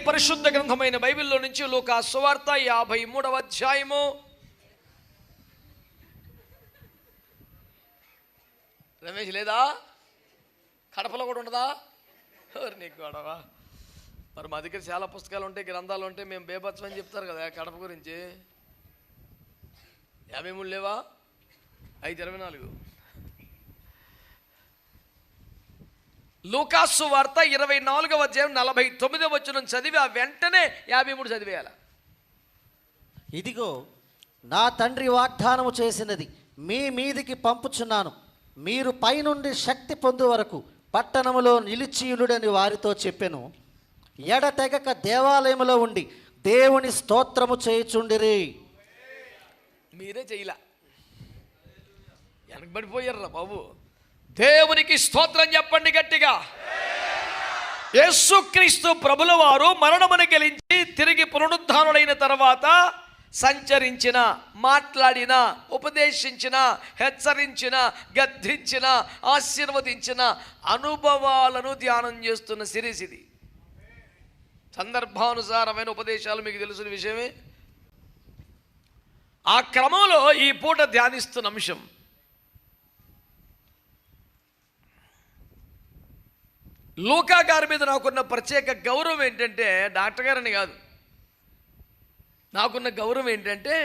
పరిశుద్ధ గ్రంథమైన బైబిల్లో నుంచి లూకా సువార్త 53వ అధ్యాయము. రమేష్ లేదా? కడపలో కూడా ఉండదా? నీకు గొడవ. మరి మా దగ్గర చాలా పుస్తకాలు ఉంటాయి, గ్రంథాలు ఉంటాయి, మేము బేబత్సమని చెప్తారు కదా కడప గురించి. 53 లేవా? 5:24. లూకా సువార్త 24వ అధ్యాయం 49వ వచనం చదివి ఆ వెంటనే 53 చదివేయాల. ఇదిగో నా తండ్రి వాగ్దానము చేసినది మీ మీదికి పంపుచున్నాను, మీరు పైనుండి శక్తి పొందు వరకు పట్టణములో నిలిచియులుడని వారితో చెప్పెను. ఎడతెగక దేవాలయములో ఉండి దేవుని స్తోత్రము చేయుచుండిరి. మీరే చేయలా, వెనకబడిపోయారా బాబు. దేవునికి స్తోత్రం చెప్పండి గట్టిగా. యేసుక్రీస్తు ప్రభుల వారు మరణమును గెలిచి తిరిగి పునరుద్ధానుడైన తర్వాత సంచరించిన, మాట్లాడిన, ఉపదేశించిన, హెచ్చరించిన, గద్దించిన, ఆశీర్వదించిన అనుభవాలను ధ్యానం చేస్తున్న సిరీస్ ఇది. సందర్భానుసారమైన ఉపదేశాలు మీకు తెలిసిన విషయమే. ఆ క్రమంలో ఈ పూట ధ్యానిస్తున్న అంశం లూకా గారి మీద నాకున్న ప్రత్యేక గౌరవం ఏంటంటే, డాక్టర్ గారని కాదు, నాకున్న గౌరవం ఏంటంటే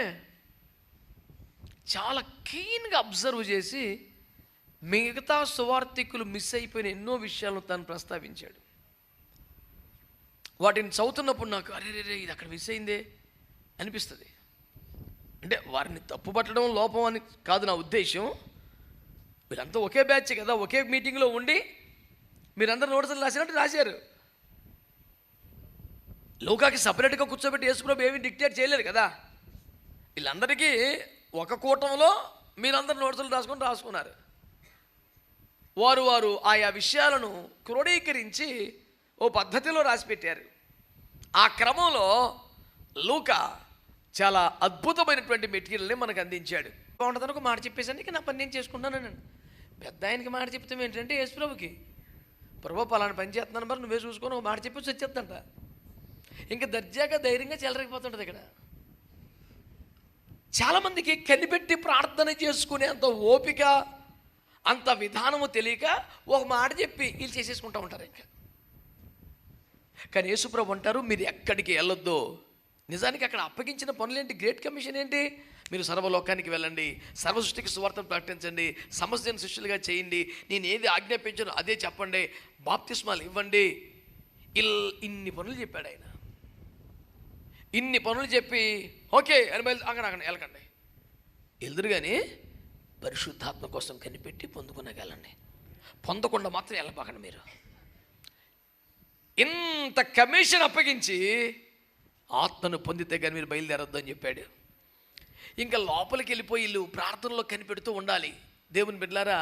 చాలా క్లీన్గా అబ్జర్వ్ చేసి మిగతా సువార్థికులు మిస్ అయిపోయిన ఎన్నో విషయాలను తను ప్రస్తావించాడు. వాటిని చదువుతున్నప్పుడు నాకు అరే ఇది అక్కడ మిస్ అయిందే అనిపిస్తుంది. అంటే వారిని తప్పుపట్టడం లోపం అని కాదు నా ఉద్దేశం. వీళ్ళంతా ఒకే బ్యాచ్ కదా, ఒకే మీటింగ్లో ఉండి మీరందరూ నోట్సులు రాసినట్టు రాశారు. లూకాకి సపరేట్గా కూర్చోబెట్టి యేసుప్రభు ఏమీ డిక్టేట్ చేయలేదు కదా. వీళ్ళందరికీ ఒక కూటంలో మీరందరూ నోట్సులు రాసుకున్నారు. వారు ఆయా విషయాలను క్రోడీకరించి ఓ పద్ధతిలో రాసిపెట్టారు. ఆ క్రమంలో లూకా చాలా అద్భుతమైనటువంటి మెటీరియల్ని మనకు అందించాడు. బాగుంటుందని ఒక మాట చెప్పేసరికి నా పని నేను చేసుకుంటాను. నేను పెద్ద ఆయనకి మాట చెప్తాం ఏంటంటే, యేసుప్రభుకి ప్రభు పలానా పని చేస్తున్నాను, మరి నువ్వే చూసుకొని ఒక మాట చెప్పి వచ్చేద్దంట. ఇంకా దర్జాగా ధైర్యంగా చెలరకపోతుంటుంది. ఇక్కడ చాలామందికి కనిపెట్టి ప్రార్థన చేసుకునే అంత ఓపిక, అంత విధానము తెలియక ఒక మాట చెప్పి వీళ్ళు చేసేసుకుంటూ ఉంటారు. ఇంకా కానీ యేసుప్రభు అంటారు, మీరు ఎక్కడికి వెళ్ళొద్దు. నిజానికి అక్కడ అప్పగించిన పనులేంటి? గ్రేట్ కమిషన్ ఏంటి? మీరు సర్వలోకానికి వెళ్ళండి, సర్వసృష్టికి సువార్తను ప్రకటించండి, సమస్తను శిష్యులుగా చేయండి, నేను ఏది ఆజ్ఞాపించానో అదే చెప్పండి, బాప్తిస్మాలు ఇవ్వండి. ఇన్ని పనులు చెప్పాడు ఆయన. ఇన్ని పనులు చెప్పి ఓకే అని అక్కడ వెళ్ళకండి, ఎదురు కానీ పరిశుద్ధాత్మ కోసం కనిపెట్టి పొందుకునగలండి, పొందకుండా మాత్రం వెళ్ళబాకండి. మీరు ఇంత కమిషన్ అప్పగించి ఆత్మను పొందితే కానీ మీరు బయలుదేరొద్దు అని చెప్పాడు. ఇంకా లోపలికి వెళ్ళిపోయి వీళ్ళు ప్రార్థనలో కనిపెడుతూ ఉండాలి. దేవుని బిడ్డలారా,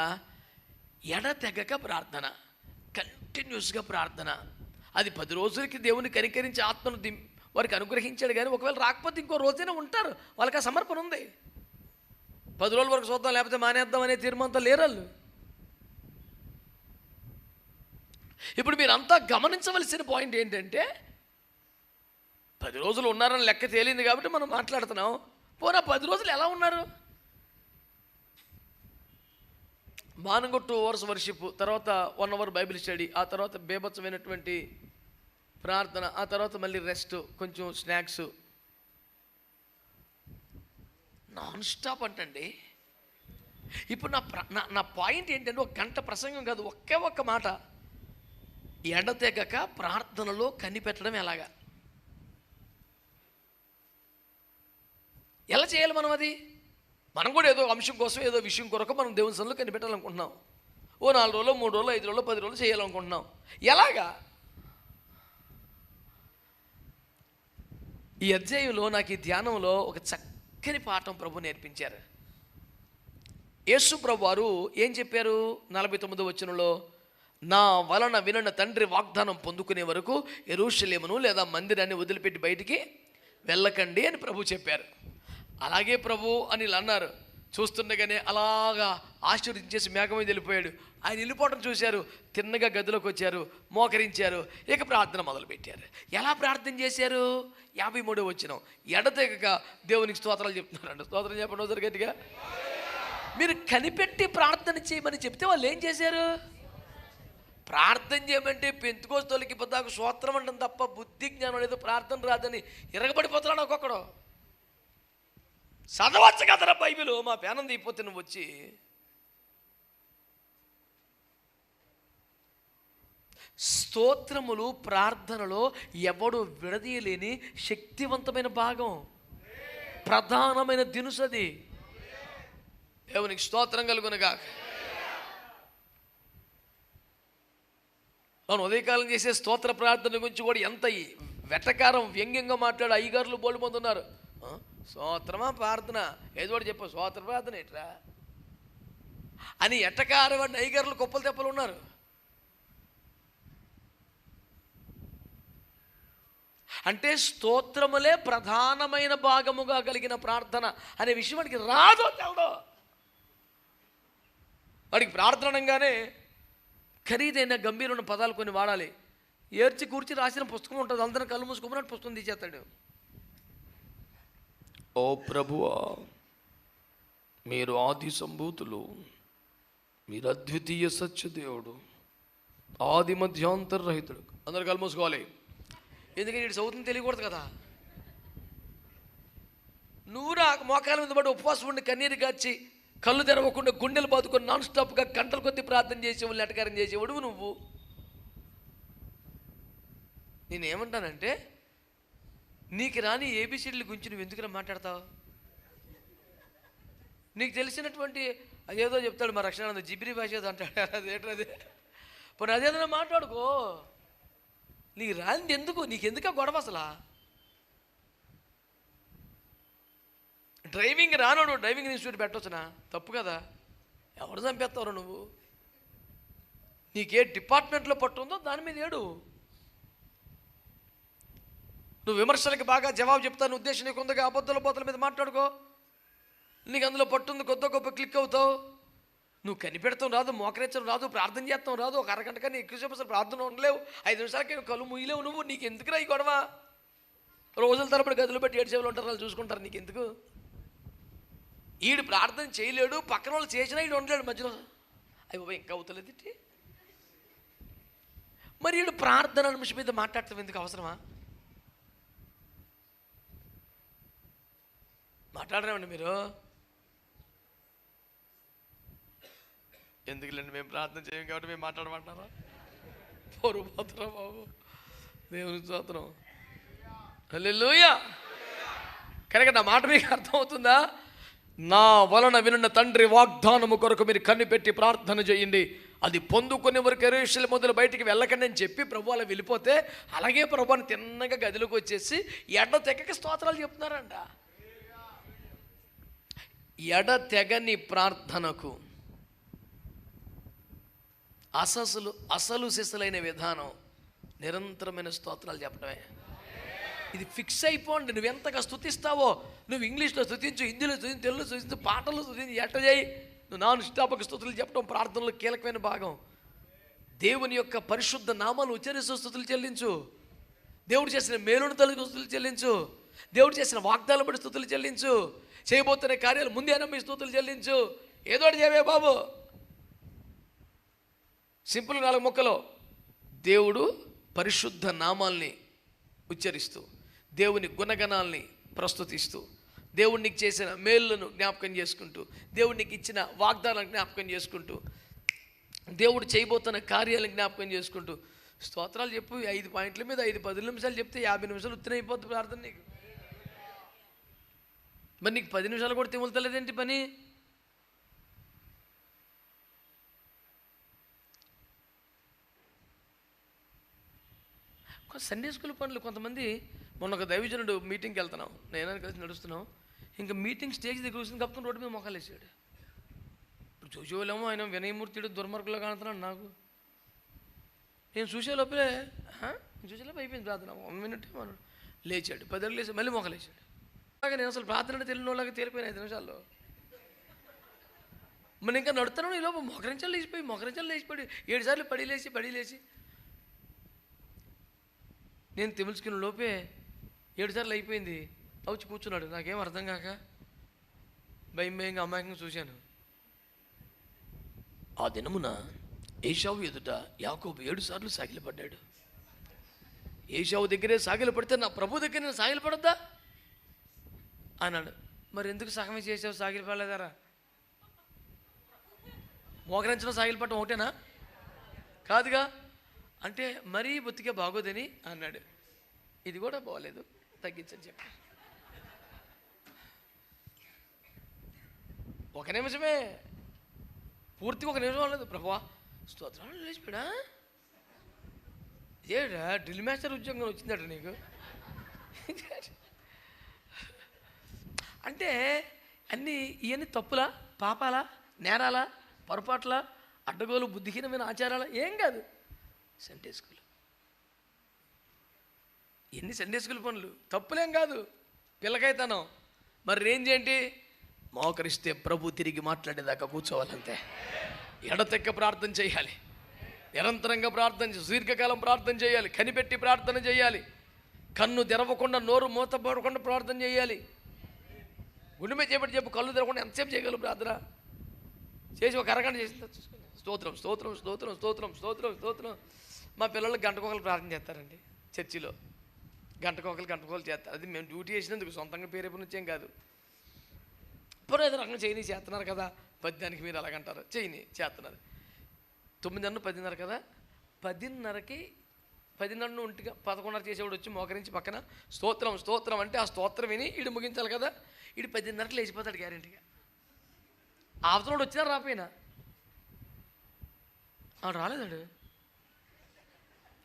ఎడతెగక ప్రార్థన, కంటిన్యూస్గా ప్రార్థన. అది 10 రోజులకి దేవుని కనికరించి ఆత్మను వారికి అనుగ్రహించాడు. కానీ ఒకవేళ రాకపోతే ఇంకో రోజైనా ఉంటారు, వాళ్ళకి ఆ సమర్పణ ఉంది. 10 రోజుల వరకు చూద్దాం లేకపోతే మానేద్దాం అనే తీర్మానంతో లేరాళ్ళు. ఇప్పుడు మీరంతా గమనించవలసిన పాయింట్ ఏంటంటే, 10 రోజులు ఉన్నారని లెక్క తేలింది కాబట్టి మనం మాట్లాడుతున్నాం. పోనా 10 రోజులు ఎలా ఉన్నారు? మార్నింగ్ 2 hours వర్షిప్, తర్వాత 1 hour బైబిల్ స్టడీ, ఆ తర్వాత బేభత్సమైనటువంటి ప్రార్థన, ఆ తర్వాత మళ్ళీ రెస్ట్, కొంచెం స్నాక్స్, నాన్ స్టాప్ అంటండి. ఇప్పుడు నా పాయింట్ ఏంటంటే, 1 గంట ప్రసంగం కాదు, ఒక్క మాట, ఎడతెగక ప్రార్థనలో కనిపెట్టడం ఎలాగా? ఎలా చేయాలి మనం? అది మనం కూడా ఏదో అంశం కోసం, ఏదో విషయం కొరకు మనం దేవుని సన్నిధిలో కనిపెట్టాలనుకుంటున్నాం. ఓ 4 రోజులు, 3 రోజులు, 5 రోజులు, 10 రోజులు చేయాలనుకుంటున్నాం. ఎలాగా? ఈ అధ్యాయంలో నాకు ఈ ధ్యానంలో ఒక చక్కని పాఠం ప్రభు నేర్పించారు. యేసు ప్రభు వారు ఏం చెప్పారు? 49వ వచనంలో, నా వలన వినని తండ్రి వాగ్దానం పొందుకునే వరకు యెరూషలేమును లేదా మందిరాన్ని వదిలిపెట్టి బయటికి వెళ్ళకండి అని ప్రభు చెప్పారు. అలాగే ప్రభు అని అన్నారు. చూస్తుండగానే అలాగా ఆశీర్వదించేసి మేఘం మీద వెళ్ళిపోయాడు. ఆయన వెళ్ళిపోవడం చూశారు, తిన్నగా గదిలోకి వచ్చారు, మోకరించారు, ఇక ప్రార్థన మొదలుపెట్టారు. ఎలా ప్రార్థన చేశారు? 53వ వచనం, ఎడతెగక దేవునికి స్తోత్రాలు చెప్తున్నారంట. స్తోత్రం చెప్పండి ఒకసారి గట్టిగా. మీరు కనిపెట్టి ప్రార్థన చేయమని చెప్తే వాళ్ళు ఏం చేశారు? ప్రార్థన చేయమంటే పెంతుకోస్తోలికి పొద్దాకు స్తోత్రం అంటాం తప్ప బుద్ధి జ్ఞానం లేదు, ప్రార్థన రాదని ఎరగబడిపోతున్నాడు ఒక్కొక్కడు. చదవచ్చు కదరా బైబిల్, మా పేనం తీయిపోతే నువ్వు వచ్చి. స్తోత్రములు ప్రార్థనలో ఎవడు విడదీయలేని శక్తివంతమైన భాగం, ప్రధానమైన దినుసది. దేవునికి స్తోత్రం కలుగునుగా. మనం ఉదయకాలం చేసే స్తోత్ర ప్రార్థన గురించి కూడా ఎంత వెటకారం వ్యంగ్యంగా మాట్లాడు అయ్యగారులు బోల్డ్ మంది ఉన్నారు. స్తోత్రమా ప్రార్థన ఏదో కూడా చెప్పు, స్తోత్ర ప్రార్థన ఎట్రా అని ఎట్టకారం వాడిని అయ్యగారులు కుప్పలు తెప్పలు ఉన్నారు. అంటే స్తోత్రములే ప్రధానమైన భాగముగా కలిగిన ప్రార్థన అనే విషయం వాడికి రాదో తెలదో. వాడికి ప్రార్థన అనగానే ఖరీదైన గంభీరమైన పదాలు కొన్ని వాడాలి. ఏర్చి కూర్చి రాసిన పుస్తకం ఉంటుంది, అందరం కళ్ళు మూసుకోమని పుస్తకం తీసేస్తాడు. ఓ ప్రభువా, మీరు ఆది సంభూతులు, మీరు అద్వితీయ సత్యదేవుడు, ఆది మధ్యాంతరరహితుడు. అందరు కళ్ళు మూసుకోవాలి, ఎందుకంటే ఇటు చదువుతుంది తెలియకూడదు కదా. నువ్వు మోకాల మీద పడి ఉపవాసం ఉండి కన్నీరు కాచి కళ్ళు తెరవకుండా గుండెలు బాదుకొని నాన్ స్టాప్గా గంటల కొద్ది ప్రార్థన చేసేవాళ్ళు, ఎటకారం చేసేవాడు నువ్వు. నేనేమంటానంటే, నీకు రాని ఏబిసిడీల గురించి నువ్వు ఎందుకు మాట్లాడతావు? నీకు తెలిసినటువంటి అదేదో చెప్తాడు మా రక్షణ, జిబిరి భాష ఏదో అంటాడు, అదేంటది పోనీ అదేదైనా మాట్లాడుకో. నీకు రానిది ఎందుకు? నీకెందుక గొడవ అసలా? డ్రైవింగ్ రానోడు డ్రైవింగ్ ఇన్స్టిట్యూట్ పెట్టవచ్చునా? తప్పు కదా. ఎవరు చంపేస్తావు నువ్వు? నీకే డిపార్ట్మెంట్లో పట్టు ఉందో దాని మీద ఏడు. నువ్వు విమర్శలకు బాగా జవాబు చెప్తాను ఉద్దేశం నీకు ఉందిగా, అబద్ధాల బోతల మీద మాట్లాడుకో. నీకు అందులో పట్టుంది, కొత్త గొప్ప క్లిక్ అవుతావు. నువ్వు కనిపెడతాం రాదు, మోకరించడం రాదు, ప్రార్థన చేస్తాం రాదు. ఒక అరగంట కానీ ఎక్కువసేపు అసలు ప్రార్థన ఉండలేవు, 5 నిమిషాలకి కళ్ళు ముయ్యలేవు. నువ్వు నీకు ఎందుకురా ఈ గొడవ? రోజుల తరబడి గదులు పెట్టి 7 సేవలు ఉంటారు, వాళ్ళు చూసుకుంటారు. నీకు ఎందుకు? ఈడు ప్రార్థన చేయలేడు, పక్కన వాళ్ళు చేసినా ఈడు ఉండలేడు మధ్యలో. అయ్యి బాబా ఇంకా అవుతలేదు. మరి ఈడు ప్రార్థన నిమిషం మీద మాట్లాడతాం ఎందుకు? అవసరమా? మాట్లాడరేమండి మీరు? ఎందుకులేండి, మేము ప్రార్థన చేయం కాబట్టి మేము మాట్లాడమంటారా? పొరపాతురా బాబు. దేవుని స్తోత్రం, హల్లెలూయా. కనుక నా మాట మీకు అర్థమవుతుందా? నా వలన వినున్న తండ్రి వాగ్దానము కొరకు మీరు కనిపెట్టి ప్రార్థన చేయండి, అది పొందుకునే వరకు యెరూషలేము మొదలు బయటికి వెళ్ళకండి అని చెప్పి ప్రభు అలా వెళ్ళిపోతే, అలాగే ప్రభుని తిన్నగా గదిలోకి వచ్చేసి ఎడతెగక స్తోత్రాలు చెప్తున్నారంట. ఎడతెగని ప్రార్థనకు అసలు సిసలైన విధానం నిరంతరమైన స్తోత్రాలు చెప్పడమే. ఇది ఫిక్స్ అయిపోండి. నువ్వు ఎంతగా స్తుతిస్తావో, నువ్వు ఇంగ్లీష్లో స్తుతించు, హిందీలో స్తుతించు, తెలుగులో స్తుతించు, పాటల్లో స్తుతించు, ఎట్ట చేయి. నువ్వు నాన్ స్టాప్గా స్తుతులు చెప్పడం ప్రార్థనలో కీలకమైన భాగం. దేవుని యొక్క పరిశుద్ధ నామాలు ఉచ్చరిస్తూ స్తుతులు చెల్లించు. దేవుడు చేసిన మేలును తల్లి స్తుతులు చెల్లించు. దేవుడు చేసిన వాగ్దానాలు బట్టి స్తుతులు చెల్లించు. చేయబోతున్న కార్యాలు ముందే నమ్మి స్తుతులు చెల్లించు. ఏదో చేయవే బాబు. సింపుల్ 4 ముక్కలో దేవుడు పరిశుద్ధ నామాల్ని ఉచ్చరిస్తూ, దేవుని గుణగణాల్ని ప్రస్తుతిస్తూ, దేవుడికి చేసిన మేలులను జ్ఞాపకం చేసుకుంటూ, దేవుడికి ఇచ్చిన వాగ్దానాలను జ్ఞాపకం చేసుకుంటూ, దేవుడు చేయబోతున్న కార్యాలను జ్ఞాపకం చేసుకుంటూ స్తోత్రాలు చెప్పు. 5 పాయింట్ల మీద 5-10 నిమిషాలు చెప్తే 50 నిమిషాలు ఉత్తరం అయిపోద్ది ప్రార్థన నీకు. మరి నీకు 10 నిమిషాలు కూడా తిములుతలేదేంటి పని? సండే స్కూల్ పనులు కొంతమంది. మొన్న ఒక దైవజనుడు మీటింగ్కి వెళ్తున్నాం, నేను కలిసి నడుస్తున్నాం. ఇంకా మీటింగ్ స్టేజ్ దగ్గర కూర్చొని కప్పుకొని రోడ్డు మీద మొక్కలు వేసాడు. ఇప్పుడు చూసేవాళ్ళేమో ఆయన వినయమూర్తిడు దుర్మార్గులో కానుతున్నాడు. నాకు నేను చూసే లోపలే అయిపోయింది ప్రార్థన. 1 మినిట్ మనం లేచాడు, 10 అడుగులు లేచి మళ్ళీ మొక్కలు వేసాడు. అలాగే నేను అసలు ప్రార్థన తెలియని వాళ్ళకి తేలిపోయిన 5 నిమిషాల్లో. మనం ఇంకా నడుతున్నాను, ఈలోపు మొకరించాలు లేచిపోయి 7 సార్లు పడి లేచి నేను తెముల్చుకున్న లోపే 7 సార్లు అయిపోయింది. వచ్చి కూర్చున్నాడు. నాకేం అర్థం కాక భయంగా అమాయకంగా చూశాను. ఆ దినమున ఏశావు ఎదుట యాకోబు 7 సార్లు సాగిలపడ్డాడు. ఏశావు దగ్గరే సాగిలపడితే నా ప్రభు దగ్గర నేను సాగిలపడద్దా అన్నాడు. మరి ఎందుకు సగమే చేసావు, సాగిలపడలేదారా? మోకరించడం సాగిలపడటం ఒకటేనా? కాదుగా. అంటే మరీ బొత్తిగా బాగోదని అన్నాడు. ఇది కూడా బాగోలేదు, తగ్గించని చెప్పి. ఒక నిమిషమే, పూర్తిగా 1 నిమిషం అవ్వలేదు. ప్రభువా స్తోత్రాలు లేచిపోయాడా? ఏడా డ్రిల్ మాస్టర్ ఉద్యోగం వచ్చిందట నీకు? అంటే ఇవన్నీ తప్పులా, పాపాలా, నేరాలా, పొరపాట్ల, అడ్డగోలు, బుద్ధిహీనమైన ఆచారాలా? ఏం కాదు. సండే స్కూల్, ఎన్ని సండే స్కూల్ పనులు తప్పులేం కాదు, పిల్లకైతాను. మరి రేంజ్ ఏంటి? మోకరిస్తే ప్రభు తిరిగి మాట్లాడేదాకా కూర్చోవాలంతే. ఎడతెక్క ప్రార్థన చేయాలి, నిరంతరంగా ప్రార్థన, సుదీర్ఘకాలం ప్రార్థన చేయాలి, కనిపెట్టి ప్రార్థన చేయాలి, కన్ను తెరవకుండా, నోరు మూతపడకుండా ప్రార్థన చేయాలి. గుండె మీద చెప్పు, కళ్ళు తెరవకుండా ఎంతసేపు చేయగలరు ప్రార్థన? చేసి ఒక అరగంట చేసిన స్తోత్రం స్తోత్రం స్తోత్రం స్తోత్రం స్తోత్రం స్తోత్రం. మా పిల్లలు గంటకొకరు ప్రార్థన చేస్తారండి చర్చిలో. గంటకొకరు చేస్తారు. అది మేము డ్యూటీ చేసినందుకు, సొంతంగా పేరేపు నుంచేం కాదు. ఇప్పుడు ఏదో రకంగా చేయని చేస్తున్నారు కదా, పద్యానికి మీరు అలాగంటారు, చేయని చేస్తున్నారు. 9:30 10:30 కదా, 10:30కి 10:30 ఒంటిగా 11:30 చేసేవాడు వచ్చి మోకరించి పక్కన స్తోత్రం స్తోత్రం అంటే ఆ స్తోత్రం విని ఈడు ముగించాలి కదా. ఈడు 10:30కి లేచిపోతాడు గ్యారెంటీగా. అవతలోడు వచ్చినా రాపోయినా, ఆడు రాలేదాడు.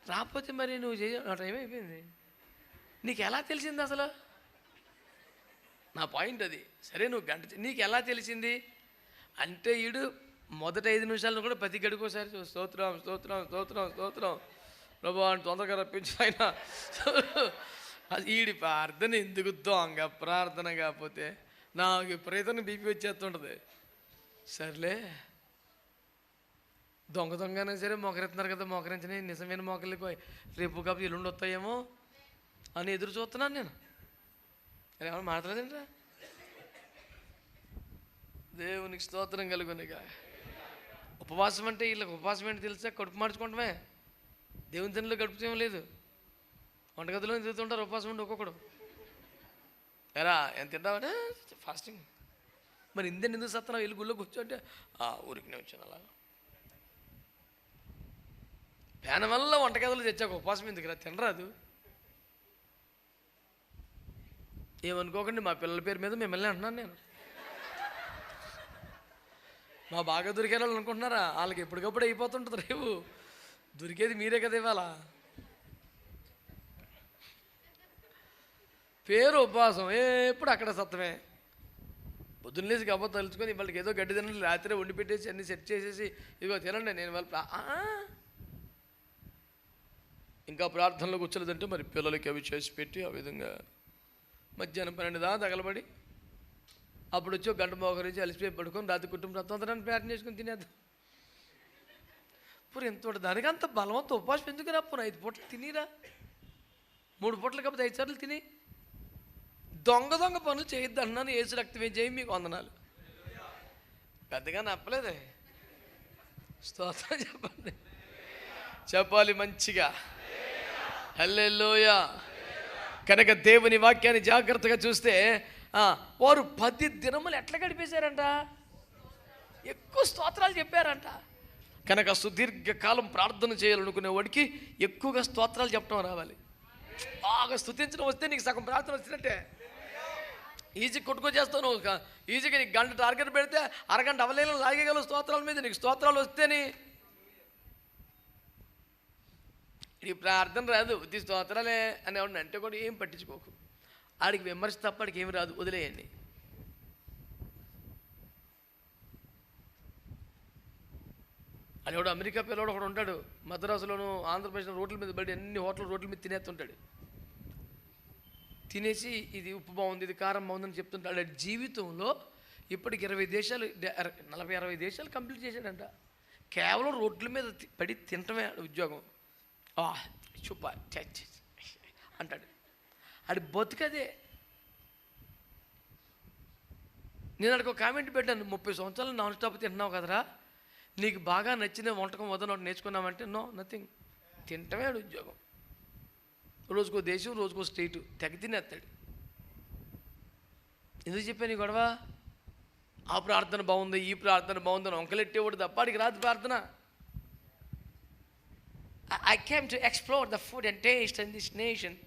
రాకపోతే మరి నువ్వు టైం అయిపోయింది. నీకు ఎలా తెలిసింది అసలు? నా పాయింట్ అది. సరే నువ్వు నీకు ఎలా తెలిసింది అంటే, ఈడు మొదటి 5 నిమిషాలను కూడా ప్రతి గడుకోసారి స్తోత్రం స్తోత్రం స్తోత్రం స్తోత్రం ప్రభు అని తొందరగా రప్పించి ఆయన. అది ఈడి ప్రార్థన ఎందుకు దొంగ ప్రార్థన కాకపోతే నాకు విపరీతంగా బీపీ వచ్చేస్తుంటుంది. సర్లే, దొంగనే సరే మోకరిస్తున్నారు కదా, మోకరించని నిజమైన మోకర్లకి రేపు కాబట్టి ఎల్లుండి వస్తాయేమో అని ఎదురు చూస్తున్నాను నేను. ఏమన్నా మాట్లాడలేదంటా? దేవునికి స్తోత్రం కలుగునిగా. ఉపవాసం అంటే వీళ్ళకి ఉపవాసం ఏంటి తెలుసా? కడుపు మార్చుకోవటమే. దేవుని తినలో గడుపుతేం లేదు, వంటగదిలో తిరుగుతుంటారు ఉపవాసం ఉండి ఒక్కొక్కడు. ఎరా ఎంత తింటావంటే ఫాస్టింగ్. మరి ఇందని ఎందుకు సత్తున్నావు? వెళ్ళి గుళ్ళో కూర్చోంటే ఊరికినే వచ్చాను అలా. పేన వల్ల వంటగదిలో తెచ్చాక ఉపవాసం ఎందుకు రా, తినరాదు. ఏమనుకోకండి, మా పిల్లల పేరు మీద మిమ్మల్ని అంటున్నాను నేను. మా బాగా దొరికే వాళ్ళు అనుకుంటున్నారా? వాళ్ళకి ఎప్పటికప్పుడు అయిపోతుంటుంది. రేపు దొరికేది మీరే కదా ఇవాళ. పేరు ఉపవాసం, ఎప్పుడు అక్కడ సత్తమే. పొద్దున్న లేచి గబ్బ తలుచుకొని వాళ్ళకి ఏదో గడ్డి తినండి, రాత్రి వండి పెట్టేసి అన్ని సెట్ చేసేసి ఇదిగో తినండి నేను వాళ్ళ ఇంకా ప్రార్థనలో కూర్చోలేదంటే మరి పిల్లలకి అవి చేసి పెట్టి ఆ విధంగా మధ్యాహ్నం 12 దాకా తగలబడి అప్పుడు వచ్చి 1 గంట మోకరించి అలిసిపోయి పడుకొని రాత్రి కుటుంబం తొందరగా ప్రార్థన చేసుకుని తినేద్దాం. ఇప్పుడు ఎంత దానికి అంత బలవంత ఉపవాసం ఎందుకు రా? 5 పూటలు తినిరా, 3 పూటలు కాకపోతే 5 సార్లు తిని. దొంగ పనులు చేయొద్దు అన్నాను. ఏసు రక్తమే చేయి, మీకు వందనాలు. పెద్దగా నప్పలేదే. స్తోత్రం చెప్పాలి మంచిగా. హల్లెలూయా. కనుక దేవుని వాక్యాన్ని జాగ్రత్తగా చూస్తే వారు 10 దినములు ఎట్లా గడిపేశారంట? ఎక్కువ స్తోత్రాలు చెప్పారంట. కనుక సుదీర్ఘకాలం ప్రార్థన చేయాలనుకునే వాడికి ఎక్కువగా స్తోత్రాలు చెప్పడం రావాలి. బాగా స్తుతించడం వస్తే నీకు సగం ప్రార్థన వచ్చినట్టే. ఈజీ కొట్టుకొచ్చేస్తావు నువ్వు. ఈజీగా నీకు 1 గంట టార్గెట్ పెడితే 1/2 గంట అవలేని లాగేగలవు స్తోత్రాల మీద. నీకు స్తోత్రాలు వస్తేనే ఈ ప్రార్థన రాదు. ఉద్ది స్తోత్రాలే అనేవాడిని అంటే కూడా ఏం పట్టించుకోకు. ఆడికి విమర్శ తప్ప ఆడికి ఏమి రాదు, వదిలేయండి. అది కూడా అమెరికా పిల్లవాడు ఒకడు ఉంటాడు, మద్రాసులోను ఆంధ్రప్రదేశ్లో రోడ్ల మీద బయట అన్ని రోడ్ల మీద తినేస్తుంటాడు. తినేసి ఇది ఉప్పు బాగుంది, ఇది కారం బాగుందని చెప్తుంటాడు. జీవితంలో ఇప్పటికి 20 దేశాలు 40-60 దేశాలు కంప్లీట్ చేశాడంట. కేవలం రోడ్ల మీద పడి తినటమే ఉద్యోగం. చూప అంటాడు. అది బతుకదే. నేను అక్కడికి ఒక కామెంట్ పెట్టాను, 30 సంవత్సరాలు నాన్ స్టాప్ తింటున్నావు కదరా, నీకు బాగా నచ్చిన వంటకం వదన ఒకటి నేర్చుకున్నామంటే నో నథింగ్, తింటమే ఉద్యోగం. రోజుకో దేశం, రోజుకో స్టేటు తెగ తినేస్తాడు. ఎందుకు చెప్పాను ఈ గొడవ? ఆ ప్రార్థన బాగుంది, ఈ ప్రార్థన బాగుందని వంకలెట్టేవాడు తప్ప అడిగి రాదు ప్రార్థన. I came to explore the food and taste in this nation.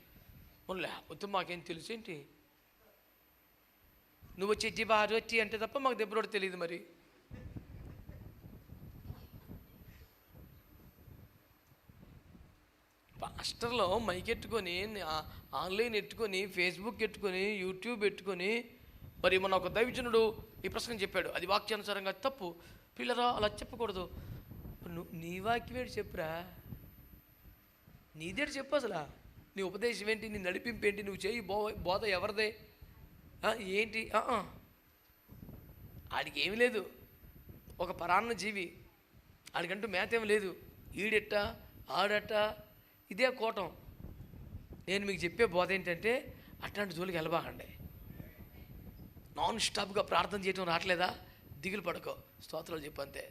లేకపోతే మాకేం తెలుసు ఏంటి? నువ్వు వచ్చి ఇడ్లీ బాగా వచ్చి అంటే తప్ప మాకు దెబ్బరోడు తెలియదు. మరి పాస్టర్లో మైక్ ఎట్టుకొని, ఆన్లైన్ ఎట్టుకొని, ఫేస్బుక్ ఎట్టుకొని, యూట్యూబ్ ఎట్టుకొని, మరి మన ఒక దైవజనుడు ఈ ప్రసంగం చెప్పాడు, అది వాక్యానుసారంగా తప్పు. పిల్లరా అలా చెప్పకూడదు. నీ వాక్యం ఏంటి చెప్పురా, నీదేటి చెప్పు. అసలు నీ ఉపదేశం ఏంటి, నీ నడిపింపు ఏంటి, నువ్వు చేయి బోధ ఎవరిదే ఏంటి? ఆడికి ఏమి లేదు, ఒక పరాన్న జీవి, ఆడికంటూ మేత ఏమి లేదు. ఈడెట్ట ఆడట ఇదే కోటం. నేను మీకు చెప్పే బోధ ఏంటంటే అట్లాంటి జోలికి వెళ్ళబాకండి. నాన్ స్టాప్గా ప్రార్థన చేయటం రావట్లేదా? దిగులు పడుకో, స్తోత్రాలు చెప్పు అంతే.